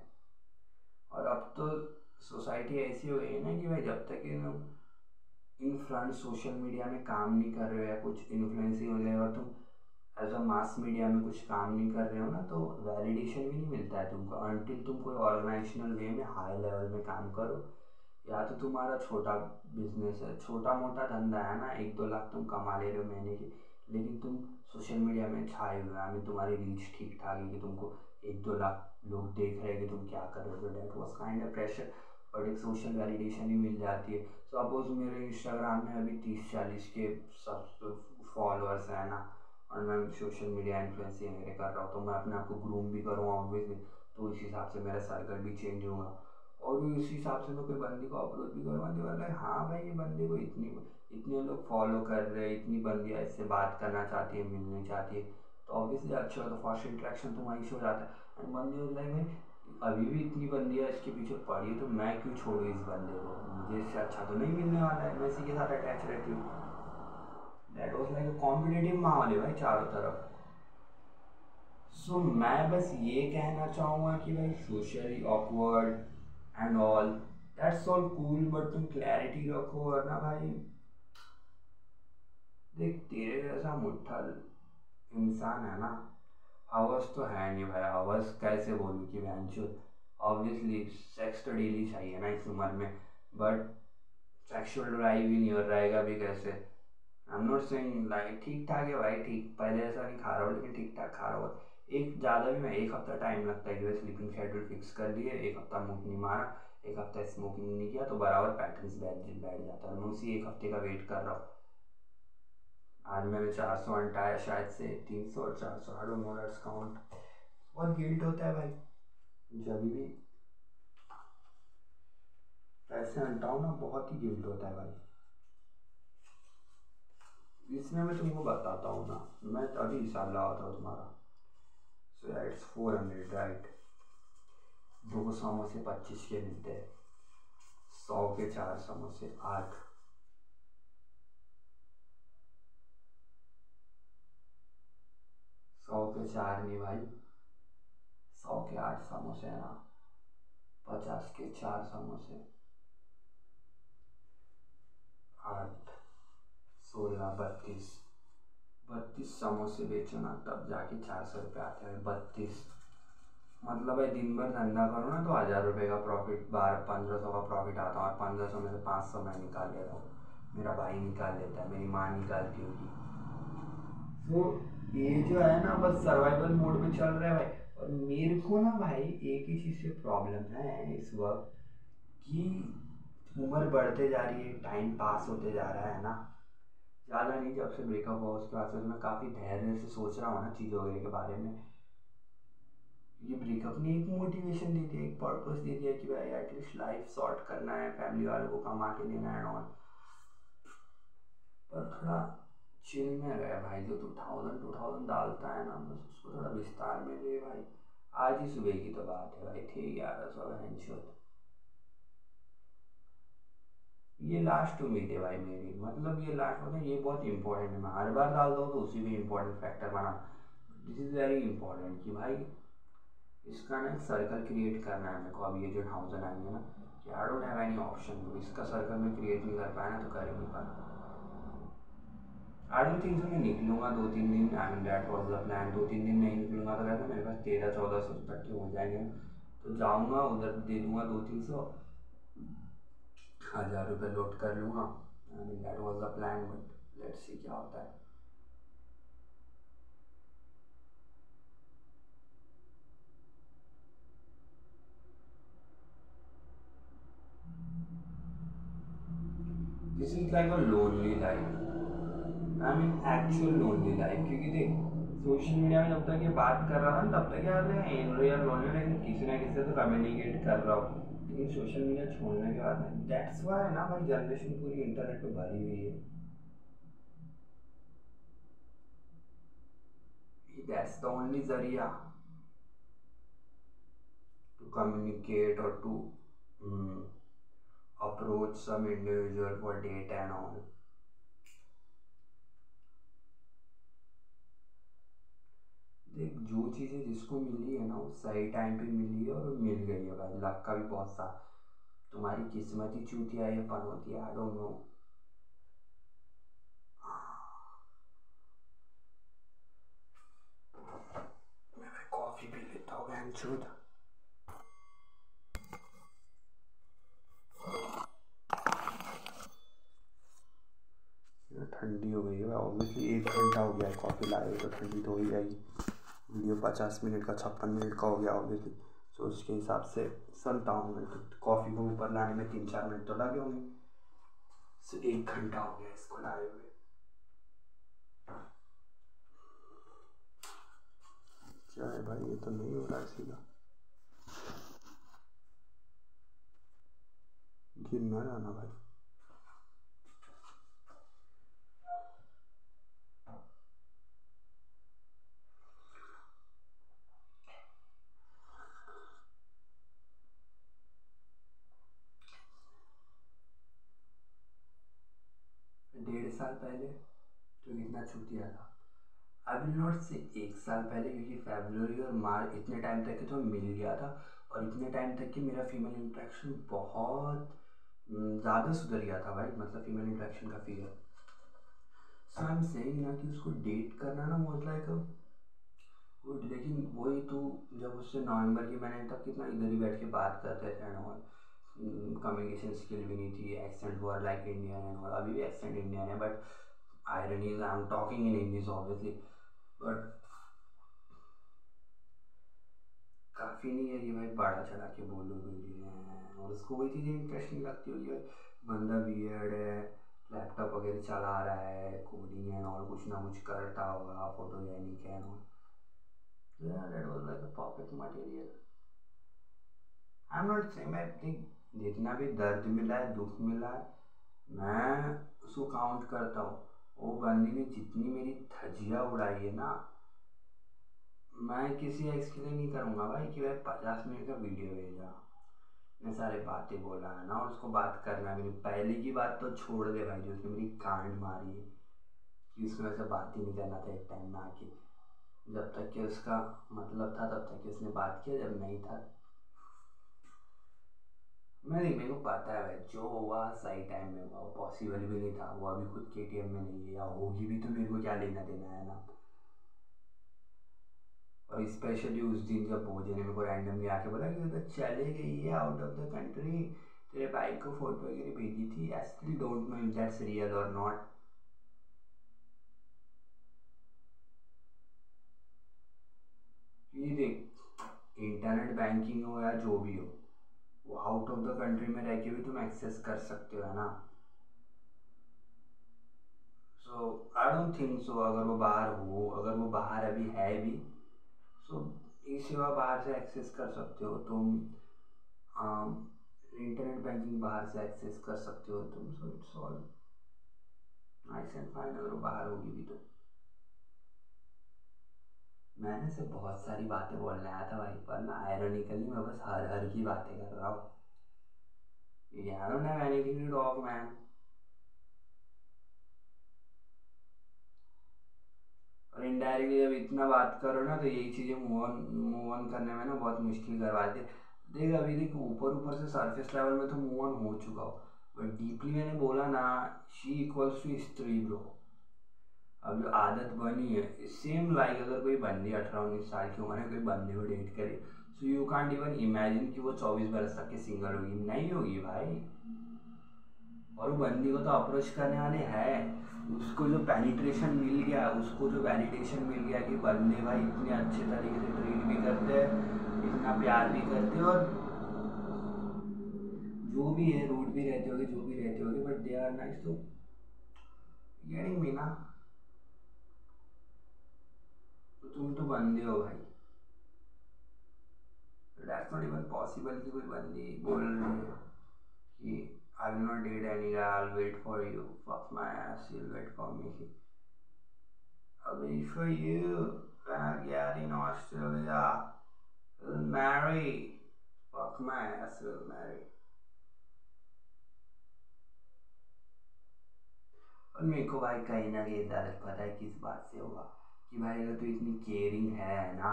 और अब तो सोसाइटी ऐसी हो गई है ना कि भाई जब तक इन इन फ्रंट सोशल मीडिया में काम नहीं कर रहे हो या कुछ इन्फ्लुएंसिंग वगैरह, और तुम एज अ मास मीडिया में कुछ काम नहीं कर रहे हो ना, तो वैलिडेशन भी नहीं मिलता है तुमको अनटिल तुम कोई ऑर्गेनाइजेशनल वे में हाई लेवल में काम करो। या तो तुम्हारा छोटा बिजनेस है, छोटा मोटा धंधा है ना, 1-2 लाख तुम कमा ले रहे हो महीने की, लेकिन तुम सोशल मीडिया में छाए हुए हैं, तुम्हारी रीच ठीक ठाक है कि तुमको 1-2 लाख लोग देख रहे हैं कि तुम क्या कर रहे हो, तो that was kind of pressure. But एक सोशल वैलिडेशन ही मिल जाती है। सपोज मेरे इंस्टाग्राम में अभी 30-40 के सब फॉलोअर्स हैं ना, और मैं सोशल मीडिया इन्फ्लुएंसिंग वगैरह कर रहा हूँ, तो मैं अपने आप को ग्रूम भी करूँगा ऑब्वियसली, तो इस हिसाब से मेरा सर्कल भी चेंज होगा। और उस हिसाब से मैं कोई बंदी को अप्रोच भी करूँगा तो बोला हाँ भाई, ये बंदे को इतने लोग फॉलो कर रहे हैं, इतनी बंदियाँ इससे बात करना चाहती है, मिलना चाहती है, तो ऑब्वियसली अच्छा होता है, फर्स्ट इंटरेक्शन तो वहीं से हो जाता है। एंड बंदी होता है भाई, अभी भी इतनी बंदियाँ इसके पीछे पड़ी है, तो मैं क्यों छोड़ूँ इस बंदे को, मुझे इससे अच्छा तो नहीं मिलने वाला है, मैं इसी के साथ अटैच रहती हूँ। दैट वॉज लाइक कॉम्पिटेटिव माहौल है भाई चारों तरफ। सो मैं बस ये कहना चाहूँगा कि भाई socially awkward and all that's all cool, but तुम क्लैरिटी रखो, और ना भाई देख तेरे जैसा मुट्ठल इंसान है ना, हवस तो है नहीं भाई, हवस कैसे बोलूँ कि वैंचो, ऑब्वियसली सेक्स तो डेली चाहिए ना इस उम्र में, बट सेक्सुअल ड्राइव ही नहीं हो रहेगा भी कैसे। आई एम नॉट सेइंग लाइक ठीक ठाक है भाई, ठीक पहले ऐसा नहीं खा रहा हूँ, लेकिन ठीक ठाक खा रहा हूँ। एक ज़्यादा भी मैं, 1 हफ्ता टाइम लगता है कि भाई स्लीपिंग शेड्यूल फिक्स कर लिए, 1 हफ्ता मुंह नहीं मारा, 1 हफ्ता स्मोकिंग नहीं किया, तो बराबर पैटर्न्स बैठ जाता है। मैं उसी 1 हफ्ते का वेट कर रहा हूँ। आज मैंने 400 अंटाया शायद से, 300 और 400, आई डोंट नो दैट्स काउंट। बहुत गिल्ट होता है भाई जब भी पैसे अंटाऊँ ना, बहुत ही गिल्ट होता है भाई। इसमें मैं तुमको बताता हूँ ना, मैं अभी हिसाब लगाता हूँ तुम्हारा। सो इट्स 400 राइट, 2 समोसे 25 के मिलते हैं, 100 के 4 समोसे 8, 100 के 4 नहीं भाई, 100 के 8 समोसे है ना, 50 के 4 समोसे, 8, 16, 32, 32 समोसे बेचो ना, तब जाके 400 रुपये आते हैं। 32 मतलब भाई दिन भर धंधा करो ना, तो 1000 रुपये का प्रॉफिट, 1200-1500 का प्रॉफिट आता है, और 1500 में से 500 मैं निकाल लेता हूँ, मेरा भाई निकाल लेता है, मेरी माँ निकालती होगी। तो ये जो है ना, बस सर्वाइवल मोड में चल रहा है भाई। और मेरे को ना भाई एक ही चीज़ से प्रॉब्लम है इस वक्त, कि उम्र बढ़ते जा रही है, टाइम पास होते जा रहा है ना, ज़्यादा नहीं, जब से ब्रेकअप हुआ उसके बाद से मैं काफ़ी धैर्य से सोच रहा हूँ ना चीज़ों वगैरह के बारे में। ये ब्रेकअप ने एक मोटिवेशन दी थी, एक पर्पस दे दिया कि भाई एटलीस्ट लाइफ सॉर्ट करना है, फैमिली वालों को कमा के देना है ऑन। पर थोड़ा चिल में गया भाई, जो 2000 डालता है ना, बस उसको थोड़ा विस्तार में दे भाई। आज ही सुबह की तो बात है भाई, थे 1100 हैंडशॉट। ये लास्ट उम्मीद है भाई मेरी, मतलब ये लास्ट, मतलब ये बहुत इंपॉर्टेंट है, मैं हर बार डालता हूँ तो उसी को इम्पोर्टेंट फैक्टर बना। दिस इज़ वेरी इंपॉर्टेंट कि भाई इसका ना एक सर्कल क्रिएट करना है मेरे को। अभी ये जो 1000 आएंगे ना, आई डोंट हैव एनी ऑप्शन, इसका सर्कल में क्रिएट नहीं कर पाया ना, तो कर ही नहीं पाया। आई डोंट थिंक सो मैं निकलूँगा 2-3 दिन। I mean that was the plan. 2-3 दिन नहीं निकलूँगा तो कहते मेरे पास 1300-1400 तक के हो जाएंगे, तो जाऊँगा उधर दे दूँगा 200-300, 1000 रुपये लोड कर लूँगा। I mean that was the plan, but let's see क्या होता है। This is like a lonely life, I mean actual lonely life. क्योंकि देख, सोशल मीडिया में जब तक ये बात कर रहा था तब तक यार इन रियल लोनली, लेकिन किसी ना किसी से तो कम्युनिकेट कर रहा हूँ। लेकिन सोशल मीडिया छोड़ने के बाद में दैट्स वाई ना भाई, जनरेशन पूरी इंटरनेट पे भरी हुई है। दैट्स द ओनली जरिया टू कम्युनिकेट और to approach some individual for date and all. देख, जो चीज़ें जिसको मिली है ना वो सही टाइम पे मिली है और मिल गई है भाई। लक का भी बहुत सा, तुम्हारी किस्मत ही चूतिया है, पनौती है, आई डोंट नो। मैं भाई कॉफ़ी पी लेता हूँ बहन चूत। ठंडी हो गई है भाई, ऑब्वियसली 1 घंटा हो गया है कॉफ़ी लाए हुए, तो ठंडी तो हो ही जाएगी। वीडियो 50 मिनट का 56 मिनट का हो गया ऑब्वियसली, तो उसके हिसाब से सुनता हूँ मैं। तो कॉफ़ी को ऊपर लाने में 3-4 मिनट तो लगे होंगे, तो 1 घंटा हो गया इसको लाए हुए। क्या है भाई, ये तो नहीं हो रहा है सीधा, गिर ना जाना भाई। डेढ़ साल पहले तो कितना छूतिया था। आई विल नॉट से 1 साल पहले, क्योंकि फरवरी और मार्च इतने टाइम तक के तो मिल गया था, और इतने टाइम तक कि मेरा फीमेल इंट्रैक्शन बहुत ज़्यादा सुधर गया था भाई, मतलब फीमेल इंट्रैक्शन का figure. So I am saying ना कि उसको डेट करना ना वाज लाइक गुड। लेकिन वही तो, जब उससे नवंबर की मैंने तब कितना इधर ही बैठ के बात करते थे एंड ऑल, कम्युनिकेशन स्किल भी नहीं थी, accent were like Indian and all. अभी भी एक्सेंट इंडियन है, but irony is I am talking in English obviously. But काफ़ी नहीं है कि भाई बड़ा चढ़ा के बोलो कोई है, और उसको वही चीज़ें इंटरेस्टिंग लगती होगी भाई। बंदा वियर्ड है, लैपटॉप वगैरह चला रहा है, कोडिंग एंड ऑल कुछ ना कुछ करता होगा, photogenic and all. Yeah, that was like a perfect material. I'm not saying, मैं think जितना भी दर्द मिला है, दुख मिला है, मैं उसको काउंट करता हूँ। वो बंदी ने जितनी मेरी धज्जियाँ उड़ाई है ना, मैं किसी एक्स के लिए नहीं करूँगा भाई कि भाई 50 मिनट का वीडियो भेजा, इतने सारे बातें बोला है ना, और उसको बात करना है। मेरी पहले की बात तो छोड़ दे भाई, जो उसने मेरी कांड मारी है, कि उसको ऐसे बात ही नहीं करना था एक टाइम में आके। जब तक कि उसका मतलब था तब तक कि उसने बात किया, जब नहीं था मेरे को पता है भाई, जो हुआ सही टाइम में हुआ, वो पॉसिबल भी नहीं था। वो अभी खुद KTM में नहीं है, या होगी भी तो मेरे को क्या लेना देना है ना। और स्पेशली उस दिन जब भोजन ने मेरे को रैंडमली आके बोला कि उधर चले गई है आउट ऑफ द कंट्री, तेरे बाइक को फोटो वगैरह भेजी थी, I still don't know if that's real और नॉट। ये देख, इंटरनेट बैंकिंग हो या जो भी हो, वो आउट ऑफ द कंट्री में रह के भी तुम एक्सेस कर सकते हो, है ना। सो आई डोंट थिंक सो, अगर वो बाहर हो, अगर वो बाहर अभी है भी, सो ये सेवा बाहर से एक्सेस कर सकते हो तुम। इंटरनेट बैंकिंग बाहर से एक्सेस कर सकते हो तुम, so it's all nice and fine, अगर वो बाहर होगी भी तो। मैंने से बहुत सारी बातें बोलने आया था भाई, पर ना आयरनिकली मैं बस हर हर की बातें कर रहा हूँ। I don't have anything to talk man. और इनडायरेक्टली जब इतना बात करो ना तो यही चीज़ें मूव ऑन करने में ना बहुत मुश्किल करवा देते। देख अभी देख ऊपर ऊपर से सरफेस लेवल में तो मूव ऑन हो चुका हो, बट डीपली मैंने बोला ना, शी इक्वल्स टू स्त्री ब्रो। अब जो आदत बनी है सेम लाइक अगर कोई बंदी 18-19 साल की उम्र है कोई बंदे को डेट करे, so you can't even imagine कि वो 24 बरस तक के सिंगल होगी, नहीं होगी भाई। और वो बंदी को तो अप्रोच करने वाले हैं, उसको जो पेनिट्रेशन मिल गया, उसको जो वैलिडेशन मिल गया कि बंदे भाई इतने अच्छे तरीके से ट्रीट भी करते हैं, इतना प्यार भी करते हैं, और जो भी है रूड भी रहते होगे जो भी रहते होगे, बट दे आर नाइस। तो गेटिंग मी ना, तो तुम तो बंदे हो भाई, दैट्स नॉट इवन पॉसिबल कि कोई बंदी बोल रही है कि I will not date any guy, I'll wait for you, fuck my ass, you'll wait for me. I'll wait for you when I get in Australia, we'll marry, fuck my ass, we'll marry. और मेरे को भाई कहीं ना कहीं दर्द पता है किस बात से होगा, कि भाई अगर तू इतनी केयरिंग है ना,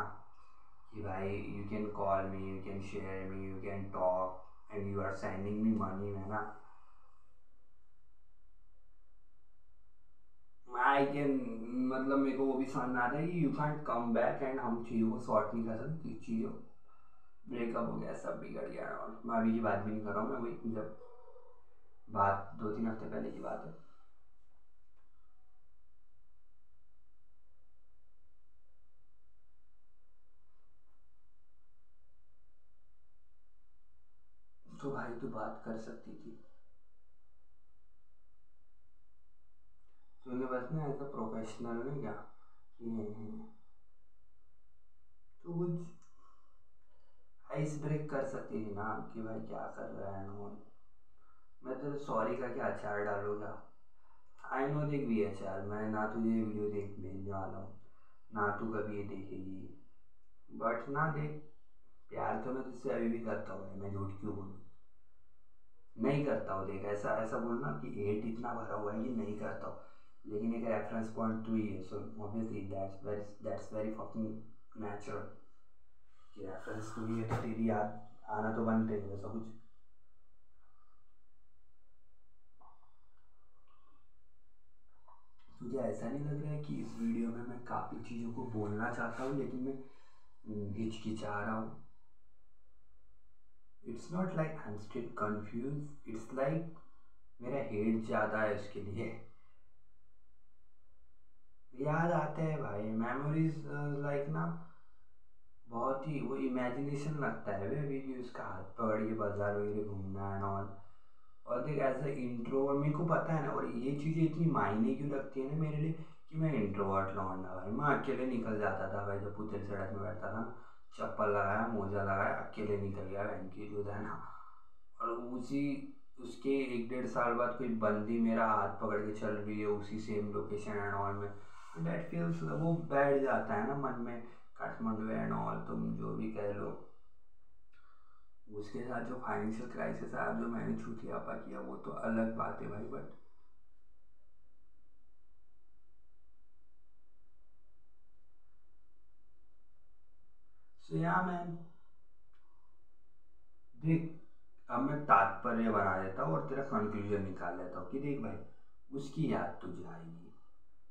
कि भाई you can call me, you can share me, you can talk and you are sending me money, है ना, आई कैन, मतलब मेरे को वो भी समझ में आता है कि you can't come back and हम चीज़ों को सॉर्ट नहीं कर सकते, चीज़ों ब्रेकअप हो गया सब बिगड़ गया। और मैं अभी की बात भी नहीं कर रहा हूँ, मैं वही जब बात 2-3 हफ्ते पहले की बात है। तो भाई तू बात कर सकती थी, तूने बस ना एज अ प्रोफेशनल नहीं क्या कि तो कुछ आइस ब्रेक कर सकती थी ना, कि भाई क्या कर रहा है नॉन, मैं तेरे सॉरी का क्या अचार डालूँगा। आई नो देख VHR, मैं ना तुझे वीडियो देख भेजने वाला हूँ, ना तू कभी ये देखेगी, बट ना देख, प्यार तो मैं तुझसे अभी भी करता हूँ, मैं झूठ क्यों बोलूँ, नहीं करता हूँ। देख ऐसा ऐसा बोलना कि हेट इतना भरा हुआ है कि नहीं करता हूँ, लेकिन एक रेफरेंस पॉइंट तो ही है, so obviously that's very fucking natural, कि रेफरेंस तो ही है तो तेरी याद आना तो बनते है ऐसा कुछ। तुझे ऐसा नहीं लग रहा है कि इस वीडियो में मैं काफ़ी चीज़ों को बोलना चाहता हूँ लेकिन मैं हिचकिचा रहा हूँ। It's not like I am still confuse, it's like मेरा हेट ज़्यादा है उसके लिए। याद आते हैं भाई मेमोरीज, लाइक ना बहुत ही वो इमेजिनेशन लगता है अभी कि उसका हाथ पकड़ के बाजार वगैरह घूमना एंड ऑल। और देख एज अ इंट्रोवर्ट मेरे को पता है ना, और ये चीज़ें इतनी मायने क्यों रखती है ना मेरे लिए, कि मैं इंट्रोवर्ट लौंडा भाई, मैं अकेले निकल जाता था भाई, जब पुतल सड़क में बैठता था ना, चप्पल लगाया मोजा लगाया अकेले निकल गया बहन की जो है ना। और उसी उसके 1-1.5 साल बाद कोई बंदी मेरा हाथ पकड़ के चल रही है उसी सेम लोकेशन एंड ऑल में, दैट फील्स, वो बैठ जाता है ना मन में, काठमांडू एंड ऑल तुम जो भी कह लो। उसके साथ जो फाइनेंशियल क्राइसिस आया, जो मैंने छूतियापा किया, वो तो अलग बात है भाई, बट सो या मैन, देख अब मैं तात्पर्य बना देता हूँ और तेरा कंक्लूजन निकाल लेता हूँ कि देख भाई, उसकी याद तुझे आएगी,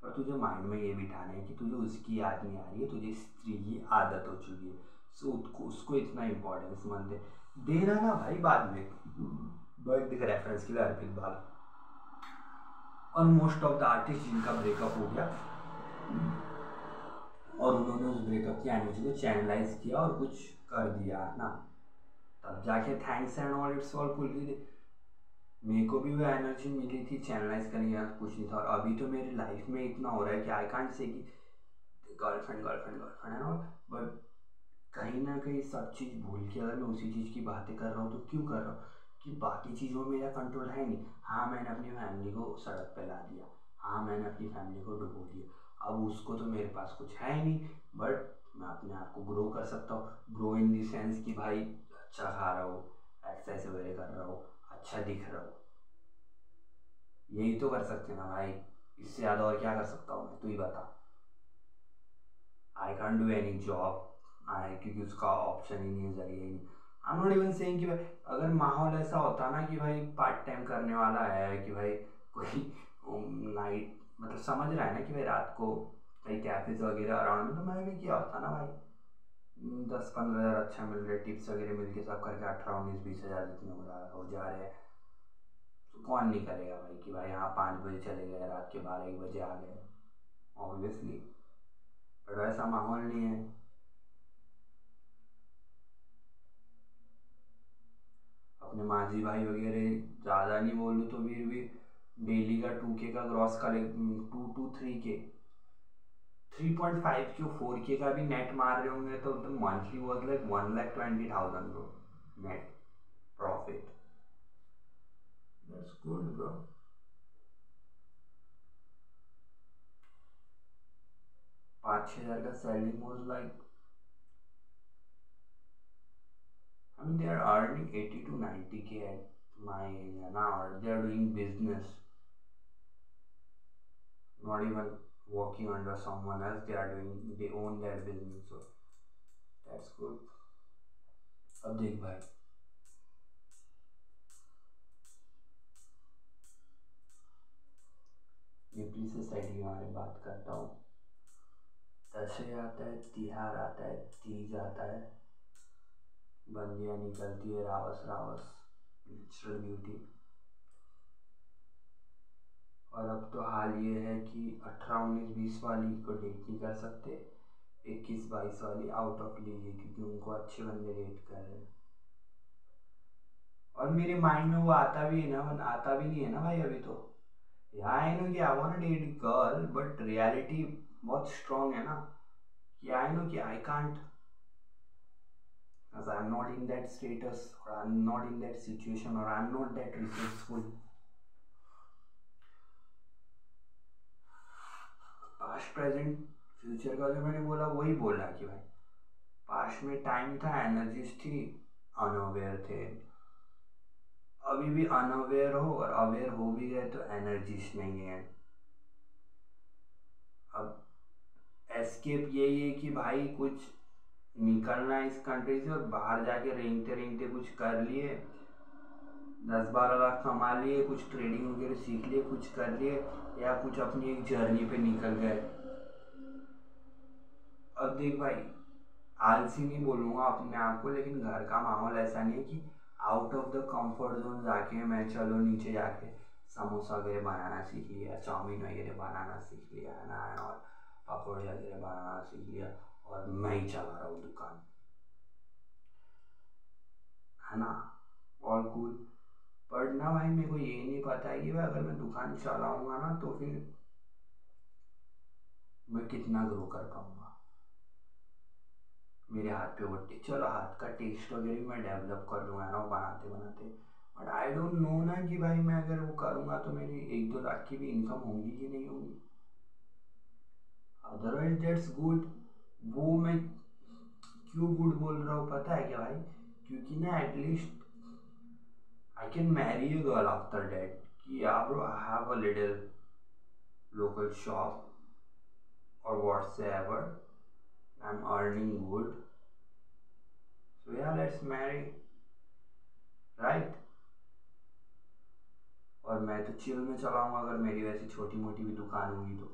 पर तुझे माइंड में ये बिठाना है कि तुझे उसकी याद नहीं आ रही है, तुझे स्त्री की आदत हो चुकी है, सो उसको इतना इम्पोर्टेंस मत दे, देना ना भाई बाद में। बट देख रेफरेंस के लिए अर्पित बाल और मोस्ट ऑफ द आर्टिस्ट जिनका ब्रेकअप हो गया और उन्होंने उस ब्रेकअप की एनर्जी को चैनलाइज किया और कुछ कर दिया ना, तब जाके thanks and all it's all कुल भी। मेरे को भी वो एनर्जी मिली थी चैनलाइज करने का, कुछ नहीं था, और अभी तो मेरी लाइफ में इतना हो रहा है कि आई कांट से कि girlfriend girlfriend girlfriend and all, but कहीं ना कहीं सब चीज़ भूल के अगर मैं उसी चीज़ की बातें कर रहा हूँ तो क्यों कर रहा हूँ, कि बाकी चीज़ों में मेरा कंट्रोल है नहीं। हाँ मैंने अपनी फैमिली को सड़क पे ला दिया, हाँ मैंने अपनी फैमिली को डुबो दिया, अब उसको तो मेरे पास कुछ है ही नहीं, बट मैं अपने आप को ग्रो कर सकता हूँ, ग्रो इन दी सेंस कि भाई अच्छा खा रहा हूँ, एक्सरसाइज वगैरह कर रहा हूँ, अच्छा दिख रहा हूँ, यही तो कर सकते ना भाई, इससे ज़्यादा और क्या कर सकता हूँ मैं, तू ही बता। I can't do any job I, क्योंकि उसका ऑप्शन ही नहीं है, जरिए ही नहीं। I am not even saying कि भाई अगर माहौल ऐसा होता ना कि भाई पार्ट टाइम करने वाला है, कि भाई कोई नाइट मतलब समझ रहा है ना कि भाई रात को कई कैफेज वगैरह अराउंड में, तो मैं भी किया होता ना भाई। 10-15 हज़ार अच्छा मिल रहे, टिप्स वगैरह मिल के सब करके 18-19-20 हज़ार जितने हो जा रहे हैं, तो कौन नहीं करेगा भाई कि भाई हाँ 5 बजे चले गए, रात के 12-1 बजे आ गए, ऑब्वियसली। बट वैसा माहौल नहीं है। अपने माजी भाई वगैरह ज़्यादा नहीं बोलूँ तो फिर भी डेली का 2K का ग्रॉस कलेक्ट, 2 to 3K, 3.5 के 4K का भी नेट मार रहे होंगे, तो monthly was like 1,20,000 bro, net profit. That's good bro. 5-6 हज़ार का salary was like, I mean, they are earning 80 to 90K at my age now. They are doing business, not even working under someone else. They own their business. So that's good. अब देख भाई, निपली सोसाइटी के बारे में बात करता हूँ। दशहरे आता है, तिहार आता है, तीज आता है, बंदियाँ निकलती है रावस रावस, नेचुरल ब्यूटी। और अब तो हाल ये है कि 18-19-20 वाली को डेट नहीं कर सकते, 21-22 वाली आउट ऑफ लीग है, क्योंकि उनको अच्छे बंदे डेट कर रहे हैं। और मेरे माइंड में वो आता भी है ना, आता भी नहीं है ना भाई अभी तो। या आई नो कि I want to date girl, but reality बहुत स्ट्रांग है ना, कि आई नो कि I can't, as I'm not in that status, or I'm not in that situation, or I'm not that resourceful. Past present future का जो मैंने बोला वही बोला कि भाई पास्ट में टाइम था, एनर्जीज थी, अनअवेयर थे। अभी भी अनअवेयर हो और अवेयर हो भी गए तो एनर्जीज नहीं है। अब एस्केप यही है कि भाई कुछ निकलना है इस कंट्री से, और बाहर जाके रेंगते रेंगते कुछ कर लिए, 10-12 लाख कमा लिए, कुछ ट्रेडिंग वगैरह सीख लिए, कुछ कर लिए, या कुछ अपनी एक जर्नी पे निकल गए। अब देख भाई, आलसी नहीं बोलूँगा अपने आप को, लेकिन घर का माहौल ऐसा नहीं है कि out of the comfort zone जाके मैं चलो नीचे जाके समोसा वगैरह बनाना सीख लिया, चाउमीन वगैरह बनाना सीख लिया है ना, और पकौड़े वगैरह बनाना सीख लिया, और मैं ही चला रहा हूँ दुकान, है ना, ऑल कूल। बट ना भाई मेरे को ये नहीं पता है कि भाई अगर मैं दुकान चलाऊँगा ना तो फिर मैं कितना ग्रो कर पाऊँगा। मेरे हाथ पे वो चलो हाथ का टेस्ट वगैरह भी मैं डेवलप कर लूँगा ना बनाते बनाते, बट आई डोंट नो ना कि भाई मैं अगर वो करूँगा तो मेरी 1-2 लाख की भी इनकम होगी कि नहीं होगी। Otherwise that's good. वो मैं क्यों गुड बोल रहा हूँ पता है क्या भाई, क्योंकि ना at least I can marry a girl after that, कि या bro I have a little local shop or whatsoever, I'm earning good, so yeah, let's marry, right? और मैं तो चिल में चलाऊंगा अगर मेरी वैसी छोटी मोटी भी दुकान होगी तो,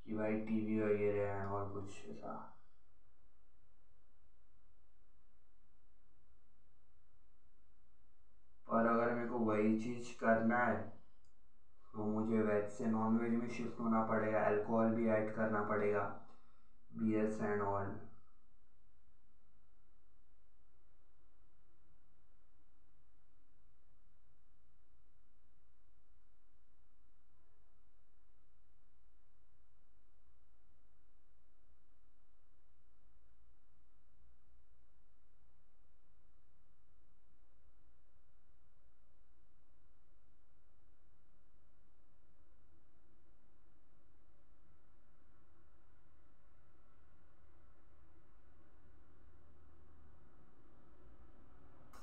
कि भाई टीवी वगैरह है और कुछ ऐसा। पर अगर मेरे को वही चीज़ करना है तो मुझे वेज से नॉन वेज में शिफ्ट होना पड़ेगा, अल्कोहल भी ऐड करना पड़ेगा, beers and all.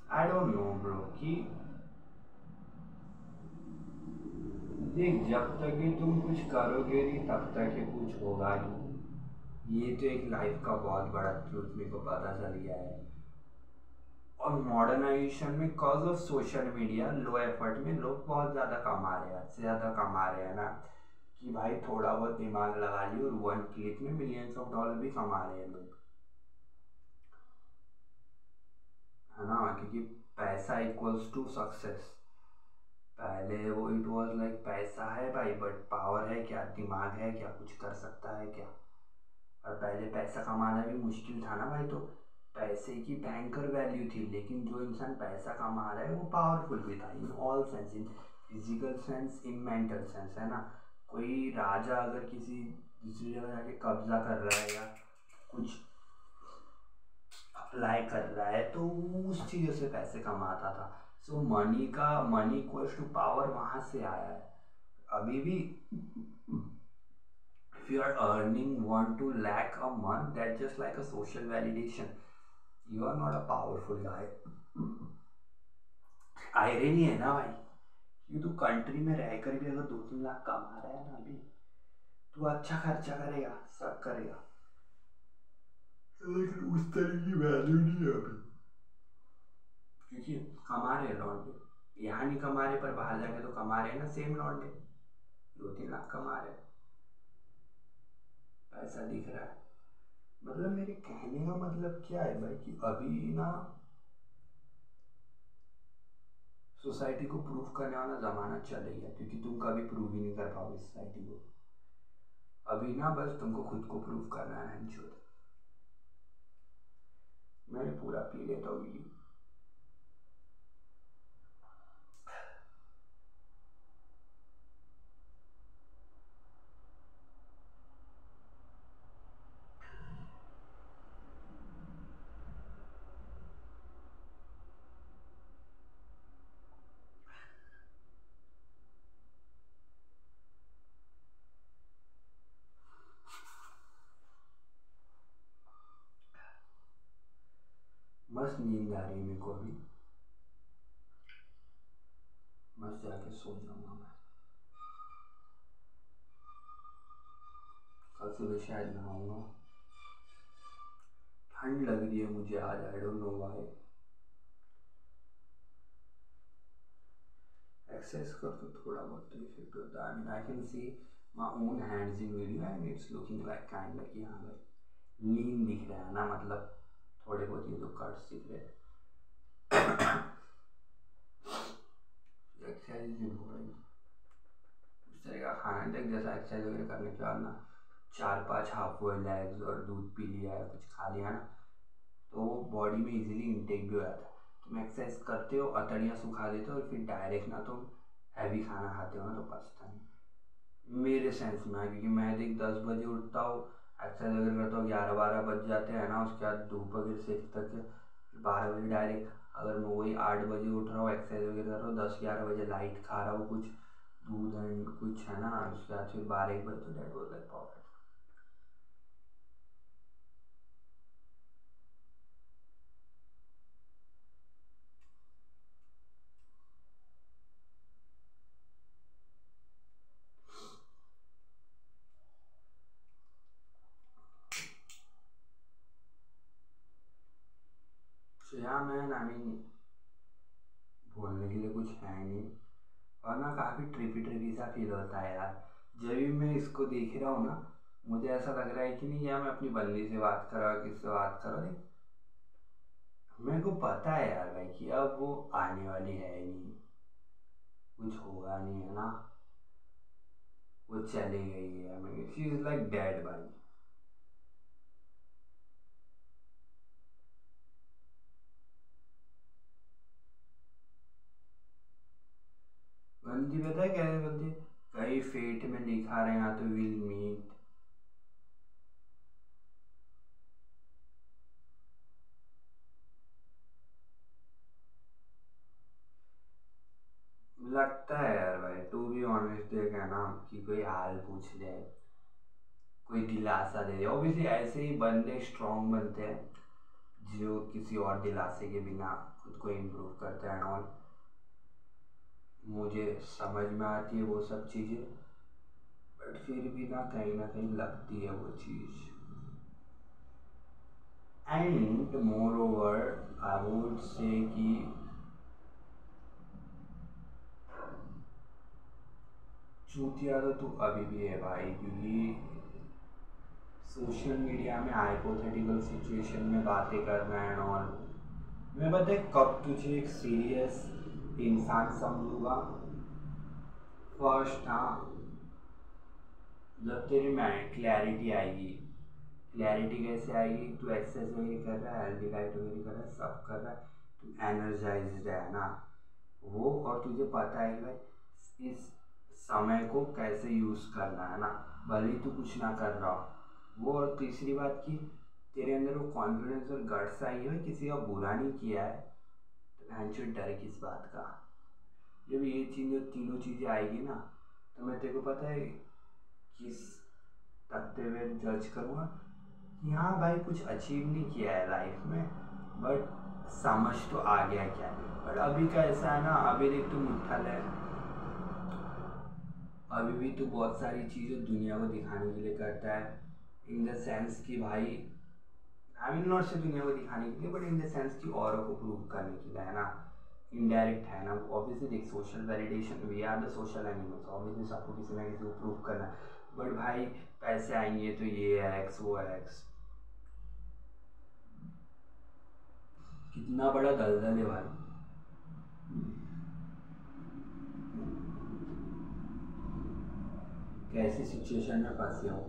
I don't know bro कि देख, जब तक कि तुम कुछ करोगे नहीं तब तक ही कुछ होगा नहीं। ये तो एक लाइफ का बहुत बड़ा ट्रूथ मेरे को पता चल गया है। और मॉडर्नाइजेशन में cause of social media low effort में लोग बहुत ज़्यादा कमा रहे हैं, हद से ज़्यादा कमा रहे हैं ना, कि भाई थोड़ा बहुत दिमाग लगा लियो और वन क्लिक में मिलियंस ऑफ डॉलर भी कमा रहे हैं लोग, है ना। क्योंकि पैसा इक्वल्स टू सक्सेस। पहले वो इट वाज लाइक पैसा है भाई, बट पावर है क्या, दिमाग है क्या, कुछ कर सकता है क्या। और पहले पैसा कमाना भी मुश्किल था ना भाई, तो पैसे की भयंकर वैल्यू थी। लेकिन जो इंसान पैसा कमा रहा है वो पावरफुल भी था इन all sense, in physical sense, in mental sense, है ना। कोई राजा अगर किसी दूसरी जगह जाके कब्जा कर रहा है या कुछ अप्लाई कर रहा है तो वो उस चीज़ों से पैसे कमाता था। सो मनी इक्वल्स टू पावर वहाँ से आया है। अभी भी if you are earning 1 to 2 lakh a month, that's just like a social validation. You are not a powerful guy. Irony है ना भाई, ये तो कंट्री में रहकर भी अगर 2-3 लाख कमा रहा है ना अभी, तो अच्छा खर्चा करेगा, सब करेगा, लेकिन उस तरह की वैल्यू नहीं है अभी, क्योंकि कमा रहे हैं लौंडे। यहाँ नहीं कमा रहे पर बाहर जाके तो कमा रहे हैं ना सेम लौंडे, 2-3 लाख कमा रहे हैं, पैसा दिख रहा है। मतलब मेरे कहने का मतलब क्या है भाई, कि अभी ना सोसाइटी को प्रूव करने वाला ज़माना चल गया, क्योंकि तुम कभी प्रूव ही नहीं कर पाओगे सोसाइटी को। अभी ना बस तुमको खुद को प्रूव करना है। मैं पूरा पी लेता हूँ। मस्त नींद आ रही है मेरे को अभी, मस्त जाके सो जाऊँगा मैं। कल सुबह शायद नहाऊंगा। ठंड लग रही है मुझे आज, आई डोंट नो व्हाई। एक्सरसाइज कर तो थोड़ा बहुत तो इफेक्ट होता है। आई mean I can C my own hands in video and it's looking like kind like, हाँ भाई लीन दिख रहा है ना, मतलब थोड़े बहुत ये जो कट्स दिख रहे हैं। Exercise is important. उस तरह का खाना देख, जैसा एक्सरसाइज वगैरह करने के बाद ना 4-5 हाफ बॉइल्ड एग्स और दूध पी लिया या कुछ खा लिया ना, तो वो बॉडी में इजीली इंटेक भी हो जाता है। तुम एक्सरसाइज करते हो, अतड़ियाँ सुखा देते हो और फिर डायरेक्ट ना तुम हैवी खाना खाते हो ना, तो पचता नहीं मेरे सेंस में। क्योंकि मैं देख 10 बजे उठता हूँ, एक्सरसाइज वगैरह करता हूँ, 11-12 बज जाते हैं ना, उसके बाद धूप वगैरह सेक तक 12 बजे डायरेक्ट। अगर मैं वही 8 बजे उठ रहा हूँ, एक्सरसाइज वगैरह कर रहा हूँ, 10-11 बजे लाइट खा रहा हूँ कुछ दूध एंड कुछ, है ना, उसके बाद फिर 12-1 बजे, तो डेट वॉज लाइक परफेक्ट। सो या मैन, आई मीन बोलने के लिए कुछ है नहीं। और ना काफ़ी ट्रिपी ट्रिपी सा फील होता है यार, जब भी मैं इसको देख रहा हूँ ना, मुझे ऐसा लग रहा है कि नहीं यार मैं अपनी बल्ली से बात कर रहा हूँ, किससे बात कर रहा हूँ। मेरे को पता है यार भाई कि अब वो आने वाली है नहीं, कुछ होगा नहीं, है ना, वो चली गई है। मैं शी इज़ लाइक डेड भाई। बंदी पता है कैसे बनती है, कहीं फेट में लिखा रहेगा तो विल मीट। लगता है यार भाई, टू बी ऑनेस्ट, देख है ना, कि कोई हाल पूछ ले, कोई दिलासा दे दे। ऑब्वियसली ऐसे ही बंदे स्ट्रांग बनते हैं जो किसी और दिलासे के बिना खुद को इम्प्रूव करते हैं। और मुझे समझ में आती है वो सब चीज़ें, बट फिर भी ना कहीं लगती है वो चीज़। And moreover I would say कि चूतिया तो तू अभी भी है भाई, क्योंकि सोशल मीडिया में हाइपोथेटिकल सिचुएशन में बातें करना एंड ऑल। मैं पता है कब तुझे एक सीरियस इंसान समझूंगा? फर्स्ट, हाँ, जब तेरे माइंड क्लैरिटी आएगी। क्लैरिटी कैसे आएगी? तू एक्सरसाइज वगैरह कर रहा है, हेल्दी डाइट वगैरह कर रहा है, सब कर रहा है, तू एनर्जाइज्ड है ना वो, और तुझे पता है कि भाई इस समय को कैसे यूज़ करना है ना, भले ही तू कुछ ना कर रहा हो वो। और तीसरी बात कि तेरे अंदर वो कॉन्फिडेंस और गट्स आई है, किसी का बुरा नहीं किया है, तो भैंचो डर किस बात का? जब ये चीज़ तीनों चीज़ें आएगी ना, तो मैं तेरे को पता है किस तकते हुए जज करूँगा कि हाँ भाई कुछ अचीव नहीं किया है लाइफ में, बट समझ तो आ गया क्या है। बट अभी का ऐसा है ना, अभी देख तू मुठल है, अभी भी तू बहुत सारी चीज़ें दुनिया को दिखाने के लिए करता है, इन द सेंस कि भाई आई मीन नॉट से दुनिया को दिखाने के लिए, बट इन द सेंस कि औरों को प्रूव करने के लिए, है ना, इनडायरेक्ट है ना। ऑब्वियसली देख, social validation, we are the social animals, obviously सबको किसी ना किसी को प्रूव करना है। बट भाई पैसे आएंगे तो ये है एक्स, वो है एक्स, कितना बड़ा दलदल है भाई। कैसी सिचुएशन में फंसे हो।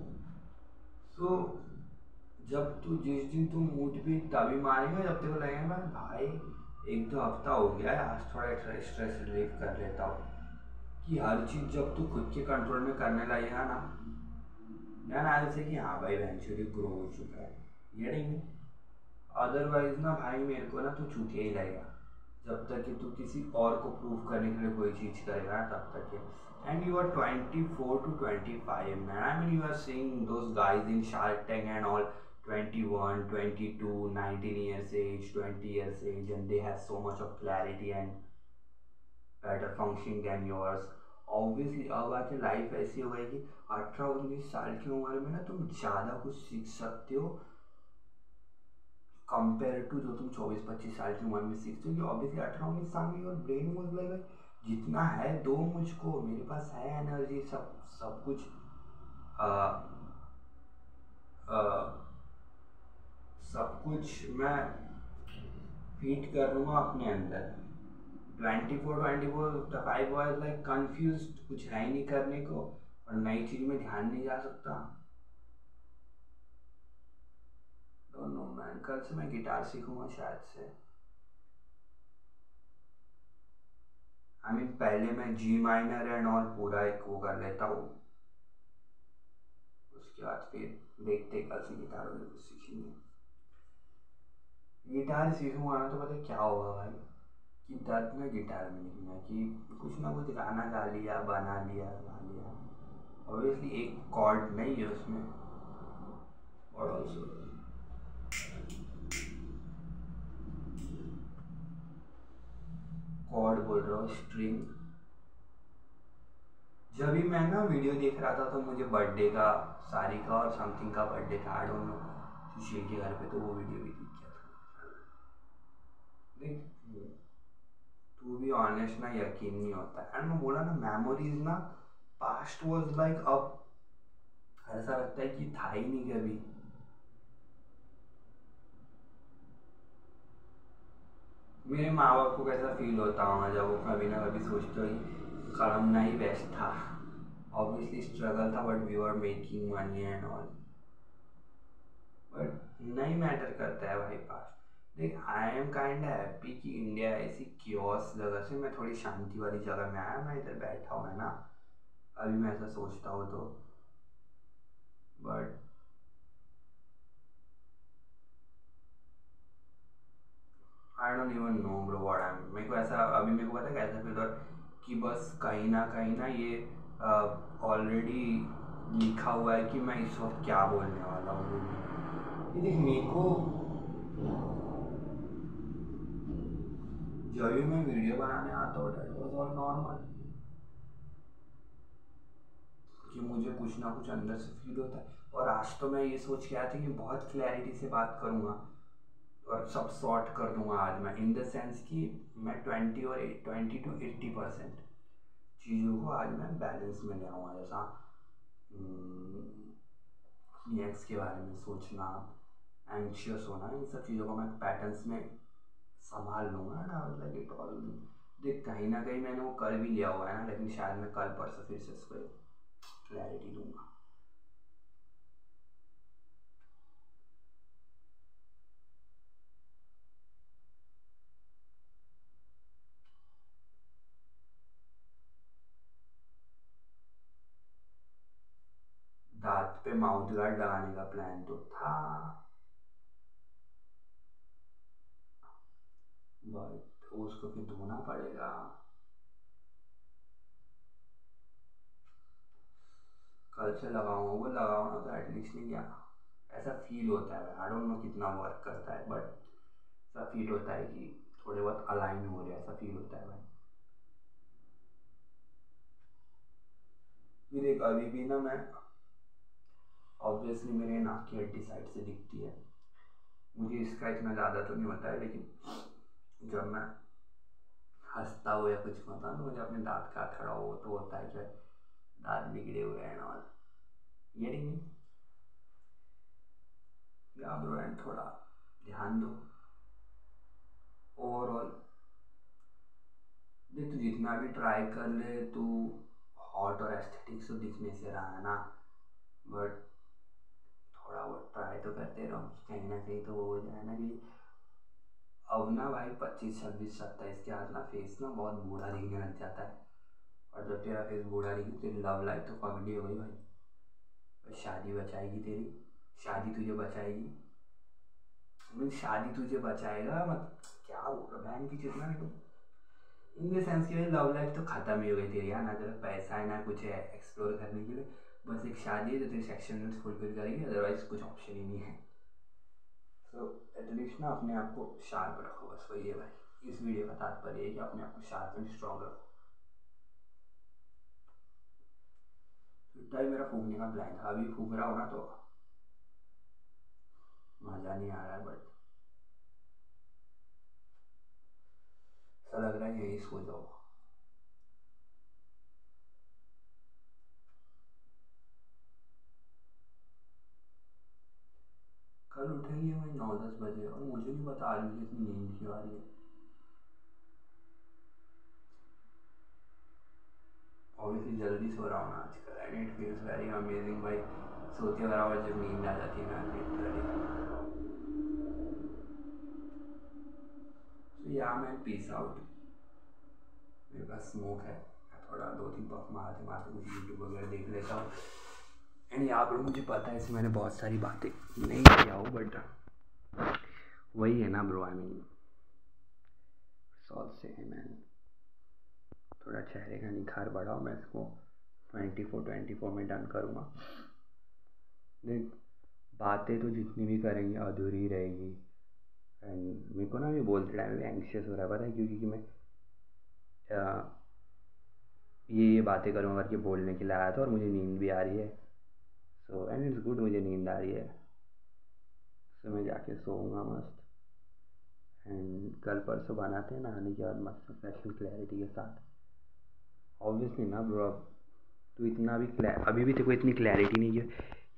सो जब तू जिस दिन तू मूड भी तभी मारेगा जब तेरे को लगेगा भाई एक दो हफ्ता हो गया है, आज थोड़ा स्ट्रेस रिलीव कर लेता हूँ। कि हर चीज़ जब तू खुद के कंट्रोल में करने लगेगा ना, ध्यान आने से कि हाँ भाई वेंचुअली ग्रो हो चुका है, ये नहीं। अदरवाइज ना भाई मेरे को ना तू चूतिया ही लगेगा, जब तक कि तू किसी और को प्रूव करने के लिए कोई चीज़ करेगा ना तब तक है। And you are 24 to 25 man, I mean you are seeing those guys in Shark Tank and all, 21, 22, 19 years age, 20 years age, and they have so much of clarity and better functioning than yours. Obviously अब आके लाइफ ऐसी हो गई कि 18-19 साल की उम्र में ना तुम ज़्यादा कुछ सीख सकते हो कंपेयर टू जो तुम 24-25 साल की उम्र में सीखते हो। कि ऑब्वियसली 18-19 साल में योर ब्रेन वॉज लाइक जितना है दो मुझको, मेरे पास है एनर्जी, सब सब कुछ आ, आ, सब कुछ मैं फीड कर लूँगा अपने अंदर। 24 वॉज लाइक कन्फ्यूज, कुछ है ही नहीं करने को और नई चीज़ में ध्यान नहीं जा सकता। डोंट नो मैन, कल से मैं गिटार सीखूंगा शायद से। आई मीन पहले मैं जी माइनर एंड ऑल पूरा एक वो कर लेता हूँ, उसके बाद फिर देखते कल से गिटार वगैरह कुछ सीखेंगे। गिटार सीखूंगा ना तो पता है क्या होगा भाई, कि दर्द ना गिटार में नहीं है, कि कुछ ना कुछ गाना गा लिया, बना लिया, गा लिया। ऑब्वियसली एक कॉर्ड नहीं है उसमें, और ऑल्सो कॉर्ड बोल रहा हूँ, स्ट्रिंग। जब भी मैं ना वीडियो देख रहा था तो मुझे बर्थडे का, सारी का और समथिंग का बर्थडे था, आई डोंट नो, सुशील के घर पे, तो वो वीडियो भी दिख गया था। देख टू बी ऑनेस्ट ना यकीन नहीं होता। एंड मैं बोला ना मेमोरीज ना, पास्ट वाज लाइक, अब ऐसा लगता है कि था ही नहीं कभी। मेरे माँ बाप को कैसा फील होता होगा जब वो कभी ना कभी सोचते हो कि कलमना ही बेस्ट था। ऑब्वियसली स्ट्रगल था but we are making money and all, but नहीं मैटर करता है भाई पास्ट। देख आई एम काइंड हैप्पी कि इंडिया ऐसी क्योस जगह से मैं थोड़ी शांति वाली जगह में आया, मैं इधर बैठा हूँ, है ना, अभी मैं ऐसा सोचता हूँ तो। But I don't even know bro what I M, मेरे को ऐसा अभी मेरे को पता है कैसा फील हो रहा है कि बस कहीं ना ये ऑलरेडी लिखा हुआ है कि मैं इस वक्त क्या बोलने वाला हूँ। ये देख मेरे को जब भी मैं वीडियो बनाने आता हूँ डेट वॉज ऑल नॉर्मल, कि मुझे कुछ ना कुछ अंदर से फील होता है। और आज तो मैं ये सोच के आया था कि बहुत क्लैरिटी से बात करूँगा, और सब सॉर्ट कर दूंगा आज मैं, इन द सेंस कि मैं 20 to 80% चीज़ों को आज मैं बैलेंस में ले आऊँगा। जैसा नेक्स्ट के बारे में सोचना, एंक्शियस होना, इन सब चीज़ों को मैं पैटर्न्स में संभाल लूँगा ना। लाइक इट ऑल, देख कहीं ना कहीं मैंने वो कर भी लिया हुआ है ना, लेकिन शायद मैं कल परसों फिर से इस पर क्लैरिटी दूंगा। दांत पे माउथ गार्ड लगाने का प्लान तो था, बट उसको फिर धोना पड़ेगा। कल से लगाऊंगा, वो लगाओ ना तो एटलीस्ट नहीं, क्या ऐसा फील होता है। आई डोंट नो कितना वर्क करता है, बट ऐसा फील होता है कि थोड़े बहुत अलाइन हो रहे हैं, ऐसा फील होता है भाई। फिर एक अभी भी ना, मैं ऑब्वियसली मेरे नाक की हड्डी साइड से दिखती है, मुझे इसका इतना ज़्यादा तो नहीं होता है, लेकिन जब मैं हंसता हो या कुछ होता है तो मुझे अपने दांत का खड़ा हो तो होता है कि दांत बिगड़े हुए हैं और ये नहीं, या ब्रो एंड थोड़ा ध्यान दो ओवरऑल। देख तू जितना भी ट्राई कर ले, तू हॉट और एस्थेटिक्स तो दिखने से रहा है ना, बट थोड़ा बहुत ट्राई तो करते रहो, कहीं ना कहीं तो वो हो जाए ना कि अब ना भाई 25 26 27 के बाद ना फेस ना बहुत बूढ़ा दिखने लग जाता है। और जब तेरा फेस बूढ़ा दिखे, तेरी लव लाइफ तो पगड़ी हो गई भाई। और शादी बचाएगी तेरी, शादी तुझे बचाएगी, शादी तुझे बचाएगा मत, क्या बोल रहा बहन की चीज ना। इन द सेंस की लव लाइफ तो ख़त्म ही हो गई तेरी यार, ना तेरा पैसा है ना कुछ है एक्सप्लोर करने के लिए, बस एक शादी है जो तेरी सेक्शन नीड्स फुलफिल करेगी, अदरवाइज कुछ ऑप्शन ही नहीं है। सो एटलीस्ट ना अपने आप को शार्प रखो, बस वही है भाई। इस वीडियो का तात्पर्य है कि अपने आप को शार्प एंड स्ट्रॉन्ग रखो। तो इतना ही मेरा फूकने का प्लान था, अभी फूक रहा हो ना तो मज़ा नहीं आ रहा है, बट ऐसा लग रहा है यही सो जाओ। कल उठेंगे वही 9 10 बजे, और मुझे नहीं पता आज मुझे इतनी नींद क्यों आ रही है। ऑब्वियसली जल्दी सो रहा हूँ ना आजकल, and it feels very amazing भाई। सोते हुए और जब नींद आ जाती है ना लिटरली। सो या मैन, पीस आउट। मेरे पास स्मोक है, मैं थोड़ा 2 3 पफ मारते मारते कुछ यूट्यूब वगैरह देख लेता हूँ। एंड यहाँ पर मुझे पता है इसमें मैंने बहुत सारी बातें नहीं किया हो, बट वही है ना ब्रो, आई मीन सॉल्व से है मैन। थोड़ा चेहरे का निखार बढ़ाओ, मैं इसको 24 में डन करूँगा। देख बातें तो जितनी भी करेंगे अधूरी रहेगी। एंड मेरे को ना ये बोलते टाइम में एंक्शियस हो रहा है, पता है क्योंकि कि मैं ये बातें करूँगा करके बोलने के लिए आया था, और मुझे नींद भी आ रही है। सो एंड इट्स गुड, मुझे नींद आ रही है, सो मैं जाके सोऊंगा मस्त। एंड कल परसों बनाते हैं नहाने के बाद मस्त फ्रेश एंड क्लैरिटी के साथ। ऑब्वियसली ना ब्रो, अब तू इतना भी अभी भी तेरे को इतनी क्लैरिटी नहीं है,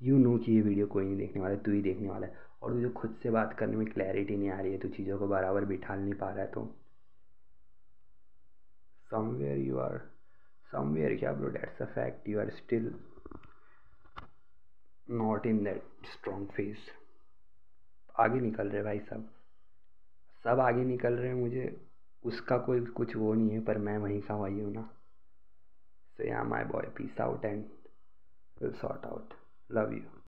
यू नो कि ये वीडियो कोई नहीं देखने वाला है, तू ही देखने वाला है। और तुझे खुद से बात करने में क्लैरिटी नहीं आ रही है, तू चीज़ों को बराबर बिठा नहीं पा रहा है, तो समवेयर यू आर, समवेयर क्या bro, that's a fact, you are still not in that strong face. आगे निकल रहे भाई, सब सब आगे निकल रहे हैं, मुझे उसका कोई कुछ वो नहीं है, पर मैं वहीं का वही हूँ ना। सो या my boy, peace out and will sort out, love you.